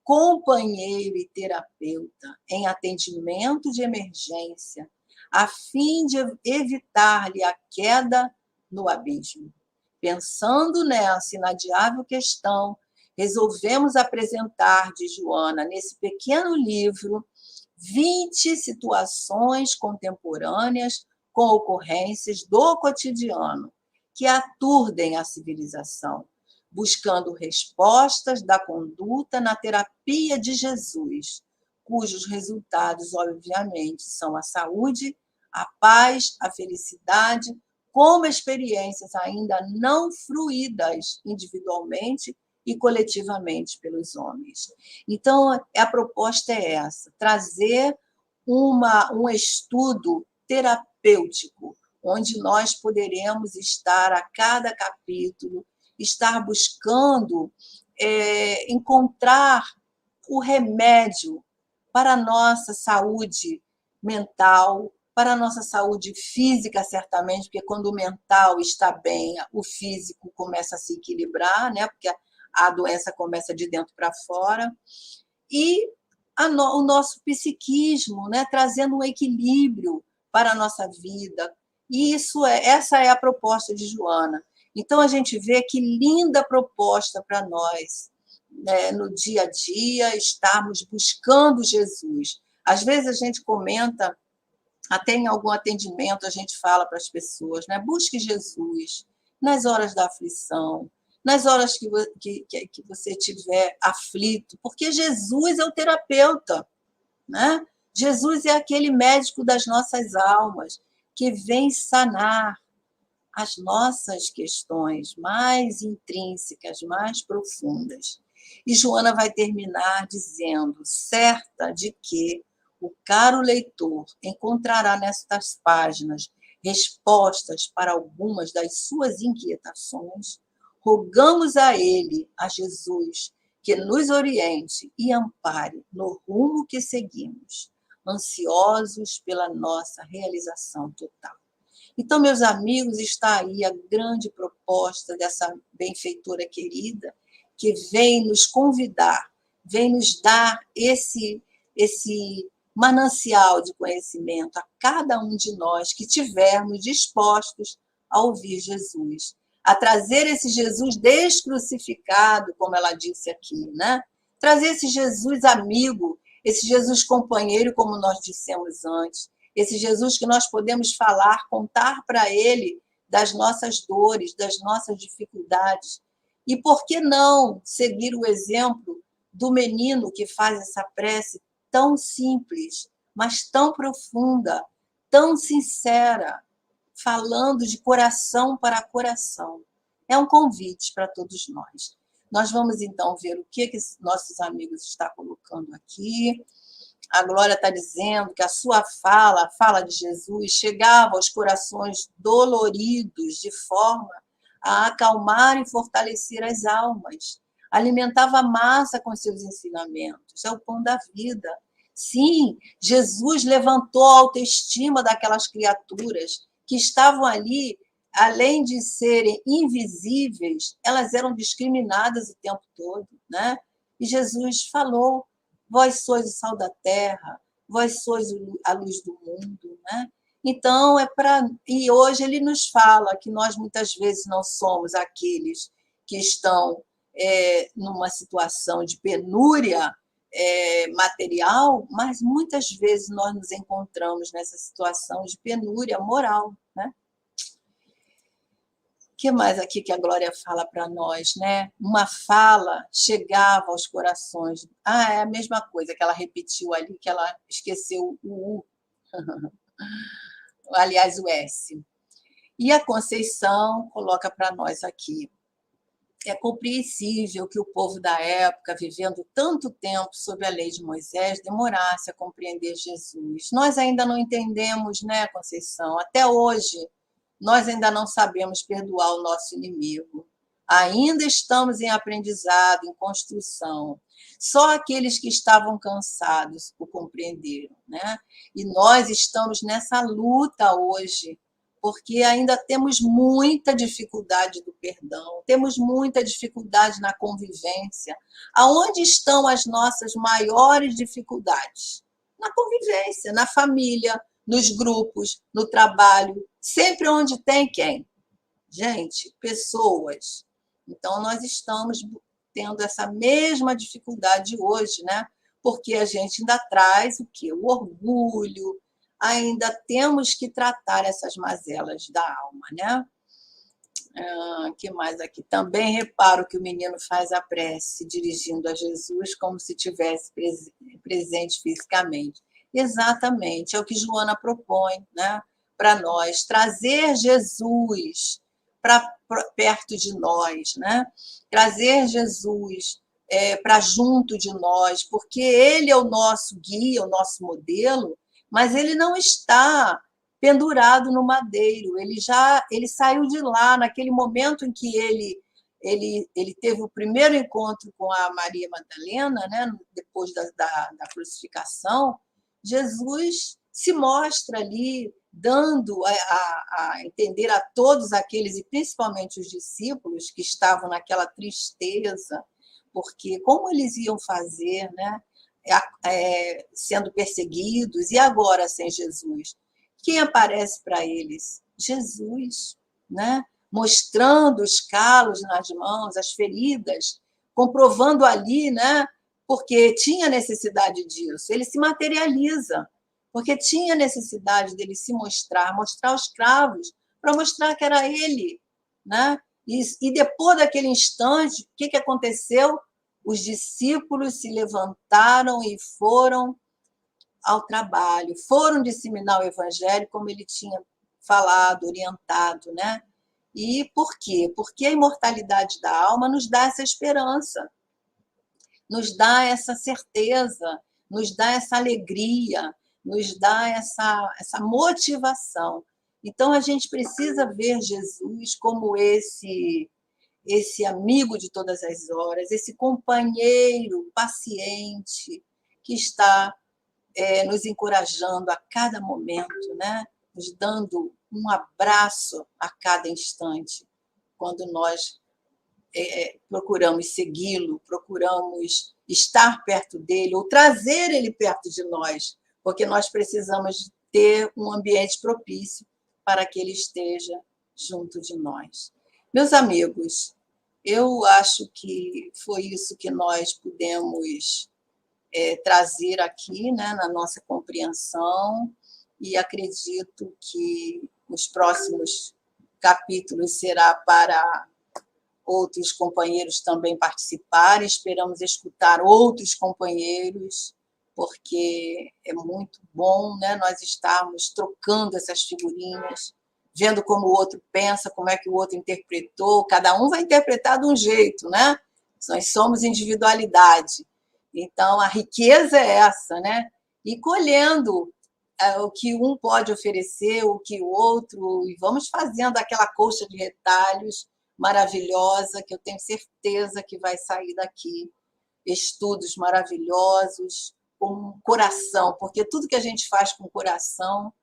Companheiro e terapeuta em atendimento de emergência, a fim de evitar-lhe a queda no abismo. Pensando nessa inadiável questão, resolvemos apresentar de Joana, nesse pequeno livro, 20 situações contemporâneas com ocorrências do cotidiano que aturdem a civilização, buscando respostas da conduta na terapia de Jesus, cujos resultados, obviamente, são a saúde, a paz, a felicidade, como experiências ainda não fruídas individualmente e coletivamente pelos homens. Então, a proposta é essa, trazer um estudo terapêutico, onde nós poderemos estar a cada capítulo, estar buscando encontrar o remédio para a nossa saúde mental, para a nossa saúde física, certamente, porque quando o mental está bem, o físico começa a se equilibrar, né? Porque a doença começa de dentro para fora, e o nosso psiquismo, né, trazendo um equilíbrio para a nossa vida. E essa é a proposta de Joana. Então, a gente vê que linda proposta para nós, né, no dia a dia, estarmos buscando Jesus. Às vezes a gente comenta, até em algum atendimento a gente fala para as pessoas, né, busque Jesus nas horas da aflição, nas horas que você estiver aflito, porque Jesus é o terapeuta, né? Jesus é aquele médico das nossas almas, que vem sanar as nossas questões mais intrínsecas, mais profundas. E Joana vai terminar dizendo, certa de que o caro leitor encontrará nestas páginas respostas para algumas das suas inquietações, rogamos a ele, a Jesus, que nos oriente e ampare no rumo que seguimos, ansiosos pela nossa realização total. Então, meus amigos, está aí a grande proposta dessa benfeitora querida, que vem nos convidar, vem nos dar esse manancial de conhecimento a cada um de nós que tivermos dispostos a ouvir Jesus, a trazer esse Jesus descrucificado, como ela disse aqui, né? Trazer esse Jesus amigo, esse Jesus companheiro, como nós dissemos antes, esse Jesus que nós podemos falar, contar para ele das nossas dores, das nossas dificuldades. E por que não seguir o exemplo do menino que faz essa prece tão simples, mas tão profunda, tão sincera, falando de coração para coração. É um convite para todos nós. Nós vamos, então, ver o que nossos amigos estão colocando aqui. A Glória está dizendo que a sua fala, a fala de Jesus, chegava aos corações doloridos de forma a acalmar e fortalecer as almas. Alimentava a massa com seus ensinamentos. É o pão da vida. Sim, Jesus levantou a autoestima daquelas criaturas que estavam ali, além de serem invisíveis, elas eram discriminadas o tempo todo, né? E Jesus falou: vós sois o sal da terra, vós sois a luz do mundo, né? Então, e hoje ele nos fala que nós muitas vezes não somos aqueles que estão numa situação de penúria material, mas muitas vezes nós nos encontramos nessa situação de penúria moral, né? O que mais aqui que a Glória fala para nós, né? Uma fala chegava aos corações. É a mesma coisa que ela repetiu ali, que ela esqueceu o U. Aliás, o S. E a Conceição coloca para nós aqui. É compreensível que o povo da época, vivendo tanto tempo sob a lei de Moisés, demorasse a compreender Jesus. Nós ainda não entendemos, né, Conceição? Até hoje, nós ainda não sabemos perdoar o nosso inimigo. Ainda estamos em aprendizado, em construção. Só aqueles que estavam cansados o compreenderam, né? E nós estamos nessa luta hoje, porque ainda temos muita dificuldade do perdão, temos muita dificuldade na convivência. Aonde estão as nossas maiores dificuldades? Na convivência, na família, nos grupos, no trabalho, sempre onde tem quem? Gente, pessoas. Então, nós estamos tendo essa mesma dificuldade hoje, né? Porque a gente ainda traz o quê? O orgulho, ainda temos que tratar essas mazelas da alma, né? Que mais aqui? Também reparo que o menino faz a prece dirigindo a Jesus como se tivesse presente fisicamente. Exatamente, é o que Joana propõe, né? Para nós, trazer Jesus para perto de nós, né? Trazer Jesus para junto de nós, porque ele é o nosso guia, o nosso modelo, mas ele não está pendurado no madeiro, ele saiu de lá naquele momento em que ele teve o primeiro encontro com a Maria Madalena, né, depois da crucificação. Jesus se mostra ali dando a entender a todos aqueles, e principalmente os discípulos, que estavam naquela tristeza, porque como eles iam fazer, né? Sendo perseguidos, e agora sem Jesus? Quem aparece para eles? Jesus, né? Mostrando os calos nas mãos, as feridas, comprovando ali, né? Porque tinha necessidade disso. Ele se materializa, porque tinha necessidade dele se mostrar os cravos, para mostrar que era ele, né? E depois daquele instante, o que aconteceu? Os discípulos se levantaram e foram ao trabalho, foram disseminar o evangelho, como ele tinha falado, orientado, né? E por quê? Porque a imortalidade da alma nos dá essa esperança, nos dá essa certeza, nos dá essa alegria, nos dá essa motivação. Então, a gente precisa ver Jesus como esse amigo de todas as horas, esse companheiro paciente que está nos encorajando a cada momento, né? Nos dando um abraço a cada instante, quando nós procuramos segui-lo, procuramos estar perto dele, ou trazer ele perto de nós, porque nós precisamos ter um ambiente propício para que ele esteja junto de nós. Meus amigos, eu acho que foi isso que nós pudemos trazer aqui, né, na nossa compreensão, e acredito que os próximos capítulos será para outros companheiros também participarem. Esperamos escutar outros companheiros, porque é muito bom, né, nós estarmos trocando essas figurinhas, vendo como o outro pensa, como é que o outro interpretou. Cada um vai interpretar de um jeito, né? Nós somos individualidade. Então, a riqueza é essa, né? E colhendo o que um pode oferecer, o que o outro, e vamos fazendo aquela colcha de retalhos maravilhosa, que eu tenho certeza que vai sair daqui. Estudos maravilhosos, com coração, porque tudo que a gente faz com coração,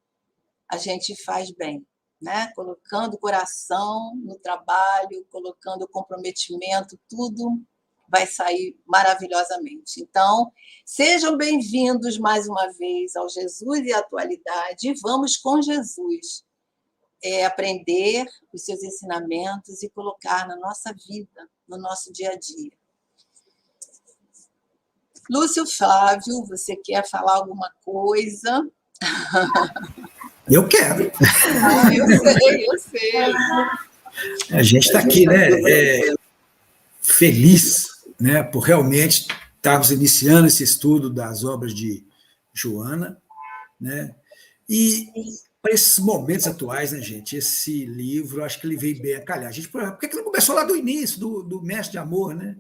a gente faz bem, né? Colocando o coração no trabalho, colocando o comprometimento, tudo vai sair maravilhosamente. Então, sejam bem-vindos mais uma vez ao Jesus e Atualidade, e vamos com Jesus aprender os seus ensinamentos e colocar na nossa vida, no nosso dia a dia. Lúcio Flávio, você quer falar alguma coisa? Eu quero. Eu sei. A gente está aqui, né, feliz, né, por realmente estarmos iniciando esse estudo das obras de Joana, né, e para esses momentos atuais, né, gente, esse livro, acho que ele veio bem a calhar. Por que ele começou lá do início, do Mestre de Amor, né?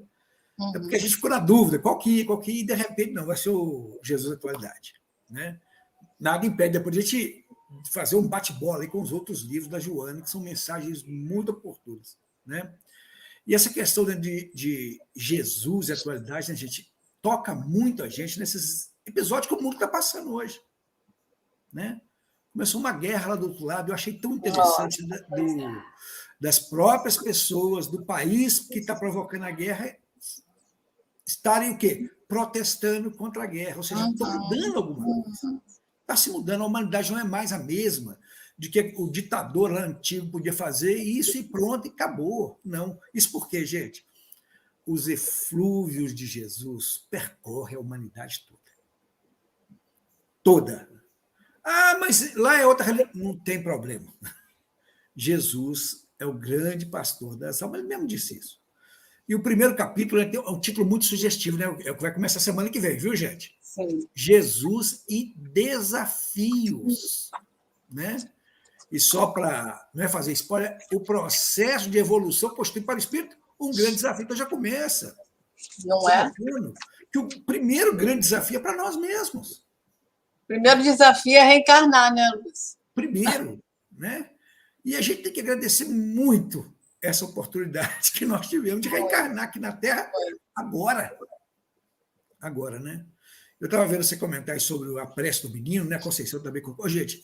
É porque a gente ficou na dúvida, qual que e de repente, não, vai ser o Jesus da Atualidade, né? Nada impede depois de a gente fazer um bate-bola aí com os outros livros da Joana, que são mensagens muito oportunas, né? E essa questão de Jesus e atualidade, né, gente, toca muito a gente nesses episódios que o mundo está passando hoje, né? Começou uma guerra lá do outro lado, eu achei tão interessante das próprias pessoas do país que está provocando a guerra estarem o quê? Protestando contra a guerra, ou seja, estão mudando alguma coisa. Está se mudando, a humanidade não é mais a mesma de que o ditador lá antigo podia fazer isso e pronto, e acabou. Não. Isso por quê, gente? Os eflúvios de Jesus percorrem a humanidade toda. Toda. Ah, mas lá é outra religião. Não tem problema. Jesus é o grande pastor das almas, ele mesmo disse isso. E o primeiro capítulo tem um título muito sugestivo, né? É o que vai começar semana que vem, viu, gente? Sim. Jesus e desafios, né? E só para não é fazer spoiler, o processo de evolução constitui para o espírito um grande desafio. Então já começa. Não é? Que o primeiro grande desafio é para nós mesmos. O primeiro desafio é reencarnar, né, Lúcio? Primeiro, né? E a gente tem que agradecer muito essa oportunidade que nós tivemos de reencarnar aqui na Terra agora. Agora, né? Eu estava vendo você comentar sobre a prece do menino, né? A Conceição também colocou. Gente,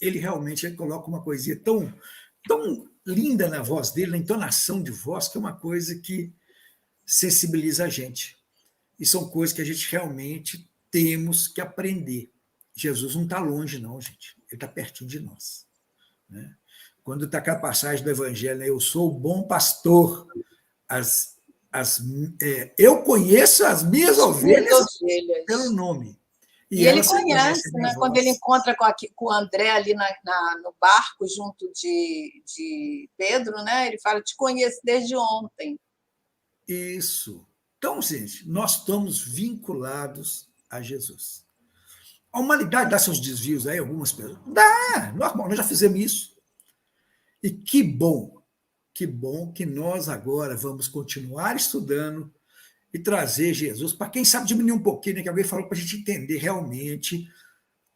ele realmente coloca uma coisinha tão linda na voz dele, na entonação de voz, que é uma coisa que sensibiliza a gente. E são coisas que a gente realmente temos que aprender. Jesus não está longe, não, gente. Ele está pertinho de nós. Né? Quando está aquela passagem do Evangelho, né? Eu sou o bom pastor, eu conheço as minhas ovelhas pelo nome. E ele conhece, né? Quando ele encontra com o André ali no barco, junto de Pedro, né? Ele fala, te conheço desde ontem. Isso. Então, gente, nós estamos vinculados a Jesus. A humanidade dá seus desvios aí, algumas pessoas. Dá, normal, nós já fizemos isso. E que bom que nós agora vamos continuar estudando e trazer Jesus, para quem sabe diminuir um pouquinho, né, que alguém falou para a gente entender realmente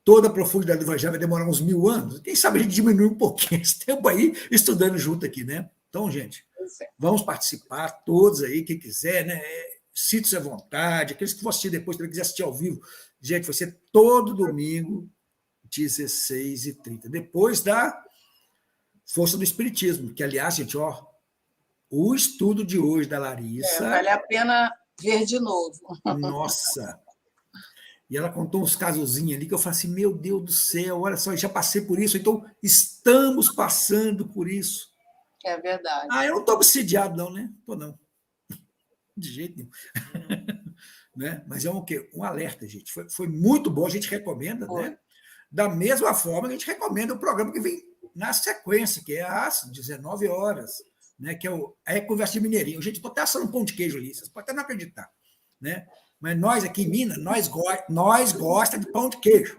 toda a profundidade do Evangelho, vai demorar uns 1000 anos. Quem sabe a gente diminui um pouquinho esse tempo aí, estudando junto aqui, né? Então, gente, vamos participar, todos aí, quem quiser, né? Sinta-se à vontade, aqueles que vão assistir depois, também quiser assistir ao vivo, gente, vai ser todo domingo, 16h30, depois da Força do Espiritismo, que, aliás, gente, o estudo de hoje da Larissa... vale a pena ver de novo. Nossa! E ela contou uns casozinhos ali que eu falei assim, meu Deus do céu, olha só, eu já passei por isso, então estamos passando por isso. É verdade. Eu não estou obsidiado, não, né? Estou não. De jeito nenhum. Né? Mas é um quê? Um alerta, gente. Foi muito bom, a gente recomenda, né? Da mesma forma que a gente recomenda o programa que vem na sequência, que é às 19 horas, né? Que é o Conversa de Mineirinho. Gente, estou até assando um pão de queijo ali, vocês podem até não acreditar, né? Mas nós aqui em Minas, nós gosta de pão de queijo.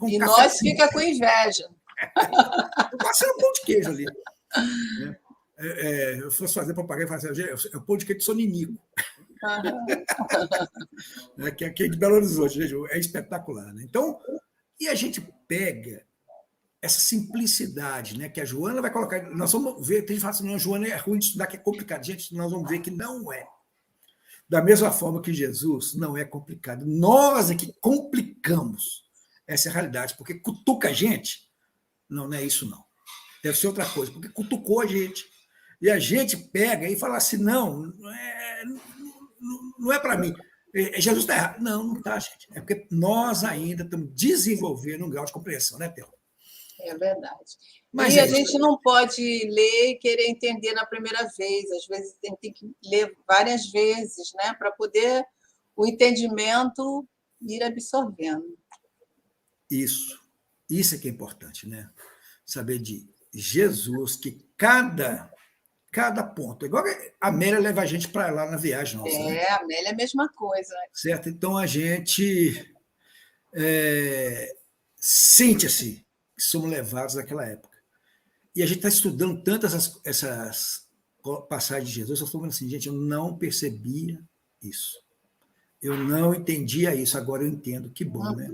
E nós fica com inveja. Estou passando um pão de queijo ali. Né? Eu fosse fazer propaganda, eu falasse, é o pão de queijo de Soninico. Que é aqui de Belo Horizonte, gente, é espetacular. Né? Então, e a gente pega essa simplicidade, né, que a Joana vai colocar. Nós vamos ver, tem gente que fala assim, não, a Joana é ruim de estudar, que é complicado. Gente, nós vamos ver que não é. Da mesma forma que Jesus não é complicado. Nós é que complicamos essa realidade, porque cutuca a gente. Não é isso, não. Deve ser outra coisa, porque cutucou a gente. E a gente pega e fala assim, não é para mim. Jesus está errado. Não está, gente. É porque nós ainda estamos desenvolvendo um grau de compreensão, né, Théo? É verdade. Mas a gente não pode ler e querer entender na primeira vez. Às vezes tem que ler várias vezes, né, para poder o entendimento ir absorvendo. Isso é que é importante, né? Saber de Jesus, que cada ponto, igual a Amélia leva a gente para lá na viagem nossa. Né? A Amélia é a mesma coisa. Certo? Então a gente sente assim, que somos levados naquela época. E a gente está estudando tantas essas passagens de Jesus, eu estou falando assim, gente, eu não percebia isso. Eu não entendia isso, agora eu entendo. Que bom, né?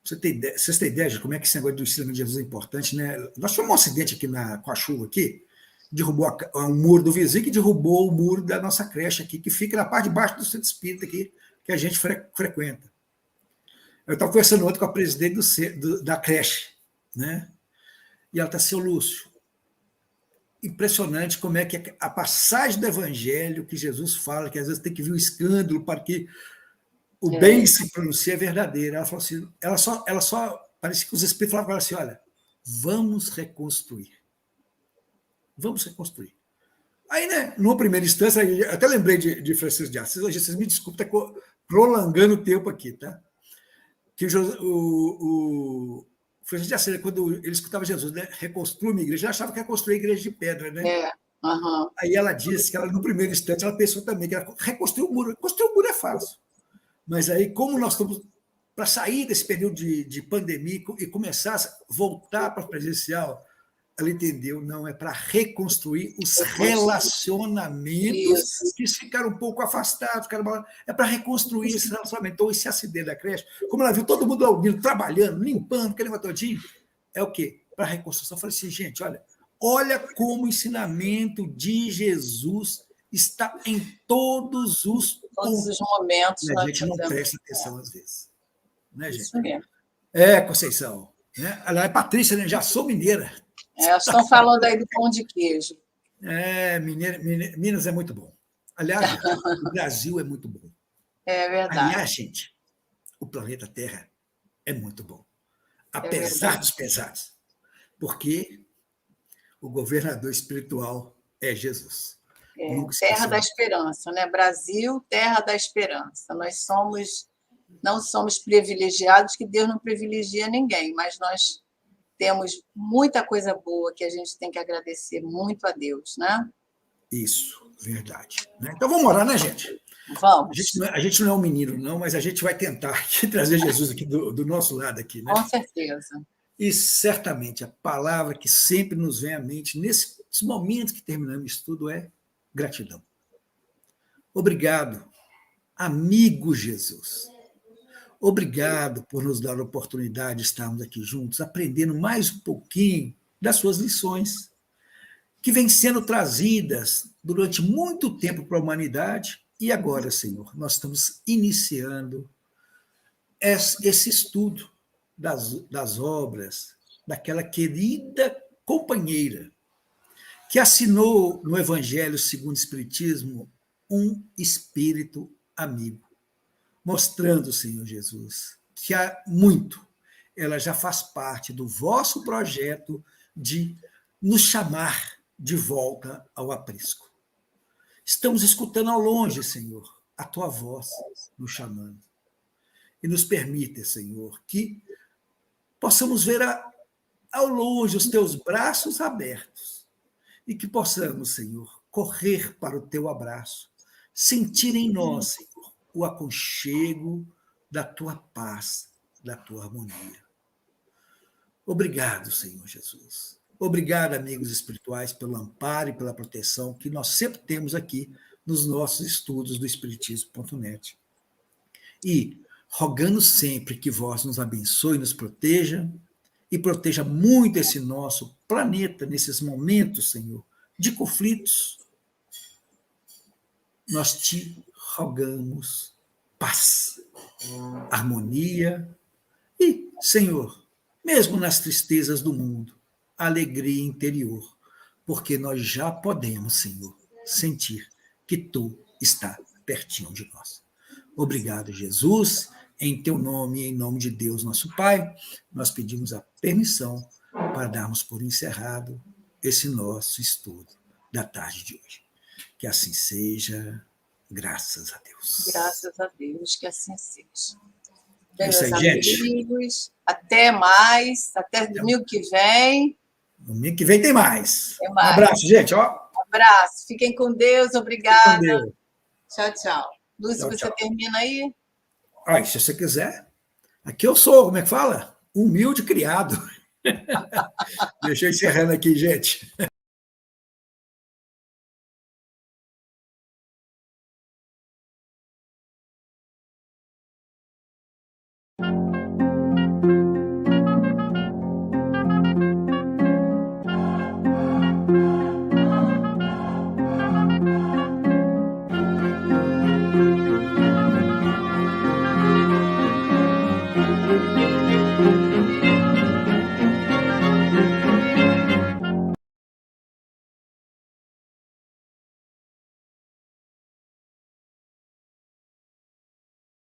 Vocês têm ideia de como é que esse negócio do ensinamento de Jesus é importante, né? Nós tivemos um acidente aqui com a chuva aqui, derrubou um muro do vizinho, que derrubou o muro da nossa creche aqui, que fica na parte de baixo do centro espírita aqui, que a gente frequenta. Eu estava conversando ontem com a presidente da creche, né? E ela está, seu Lúcio, impressionante como é que a passagem do Evangelho que Jesus fala, que às vezes tem que vir um escândalo para que o bem se pronuncie, é verdadeira. Ela falou assim, ela só parecia que os espíritos falavam assim, olha, vamos reconstruir. Vamos reconstruir. Aí, né, numa primeira instância, eu até lembrei de Francisco de Assis, hoje vocês me desculpem, está prolongando o tempo aqui, tá? Que o Francisco de Assis, quando ele escutava Jesus, né, reconstrui uma igreja, ele achava que ia construir a igreja de pedra, né? Aí ela disse que ela, no primeiro instante, ela pensou também que ela reconstruiu o muro. Construir o muro é fácil. Mas aí, como nós estamos para sair desse período de pandemia e começar a voltar para o presencial, ela entendeu, não, é para reconstruir os relacionamentos que ficaram um pouco afastados, é para reconstruir esse relacionamento. Então, esse acidente da creche, como ela viu todo mundo ouvindo, trabalhando, limpando, aquele negócio todinho, é o quê? Para reconstrução. Eu falei assim, gente, olha como o ensinamento de Jesus está em todos os momentos. A gente não presta atenção às vezes. Né, gente? Isso mesmo. Conceição. Né? Aliás, Patrícia, né? Já sou mineira. Estão falando aí do pão de queijo. Minas é muito bom. Aliás, gente, o Brasil é muito bom. É verdade. Aliás, gente, o planeta Terra é muito bom. É Apesar verdade. dos pesares. Porque o governador espiritual é Jesus. Nunca Terra da esqueçam. esperança, né? Brasil, terra da esperança. Não somos privilegiados, que Deus não privilegia ninguém, mas nós temos muita coisa boa que a gente tem que agradecer muito a Deus, né? Isso, verdade. Né? Então vamos orar, né, gente? Vamos. A gente não é um menino, não, mas a gente vai tentar aqui, trazer Jesus aqui do nosso lado aqui, né? Com certeza. E certamente a palavra que sempre nos vem à mente nesses momentos que terminamos o estudo é gratidão. Obrigado, amigo Jesus. Obrigado por nos dar a oportunidade de estarmos aqui juntos, aprendendo mais um pouquinho das suas lições, que vêm sendo trazidas durante muito tempo para a humanidade. E agora, Senhor, nós estamos iniciando esse estudo das obras daquela querida companheira que assinou no Evangelho segundo o Espiritismo um espírito amigo, mostrando, Senhor Jesus, que há muito ela já faz parte do vosso projeto de nos chamar de volta ao aprisco. Estamos escutando ao longe, Senhor, a tua voz nos chamando. E nos permita, Senhor, que possamos ver ao longe os teus braços abertos e que possamos, Senhor, correr para o teu abraço, sentir em nós, Senhor, o aconchego da tua paz, da tua harmonia. Obrigado, Senhor Jesus. Obrigado, amigos espirituais, pelo amparo e pela proteção que nós sempre temos aqui nos nossos estudos do Espiritismo.net. E rogando sempre que vós nos abençoe, nos proteja e proteja muito esse nosso planeta nesses momentos, Senhor, de conflitos. Nós te rogamos paz, harmonia e, Senhor, mesmo nas tristezas do mundo, alegria interior, porque nós já podemos, Senhor, sentir que tu está pertinho de nós. Obrigado, Jesus. Em teu nome e em nome de Deus, nosso Pai, nós pedimos a permissão para darmos por encerrado esse nosso estudo da tarde de hoje. Que assim seja, graças a Deus. Graças a Deus, que assim seja. É isso aí, meus gente. amigos, até mais, até domingo que vem. Domingo que vem tem mais. Tem mais. Um abraço, gente. Ó. Um abraço, fiquem com Deus, obrigada. Com Deus. Tchau, tchau. Lúcia, Tchau, você tchau. termina aí? Ai, se você quiser. Aqui eu sou, como é que fala? Humilde criado. Deixa eu encerrando aqui, gente.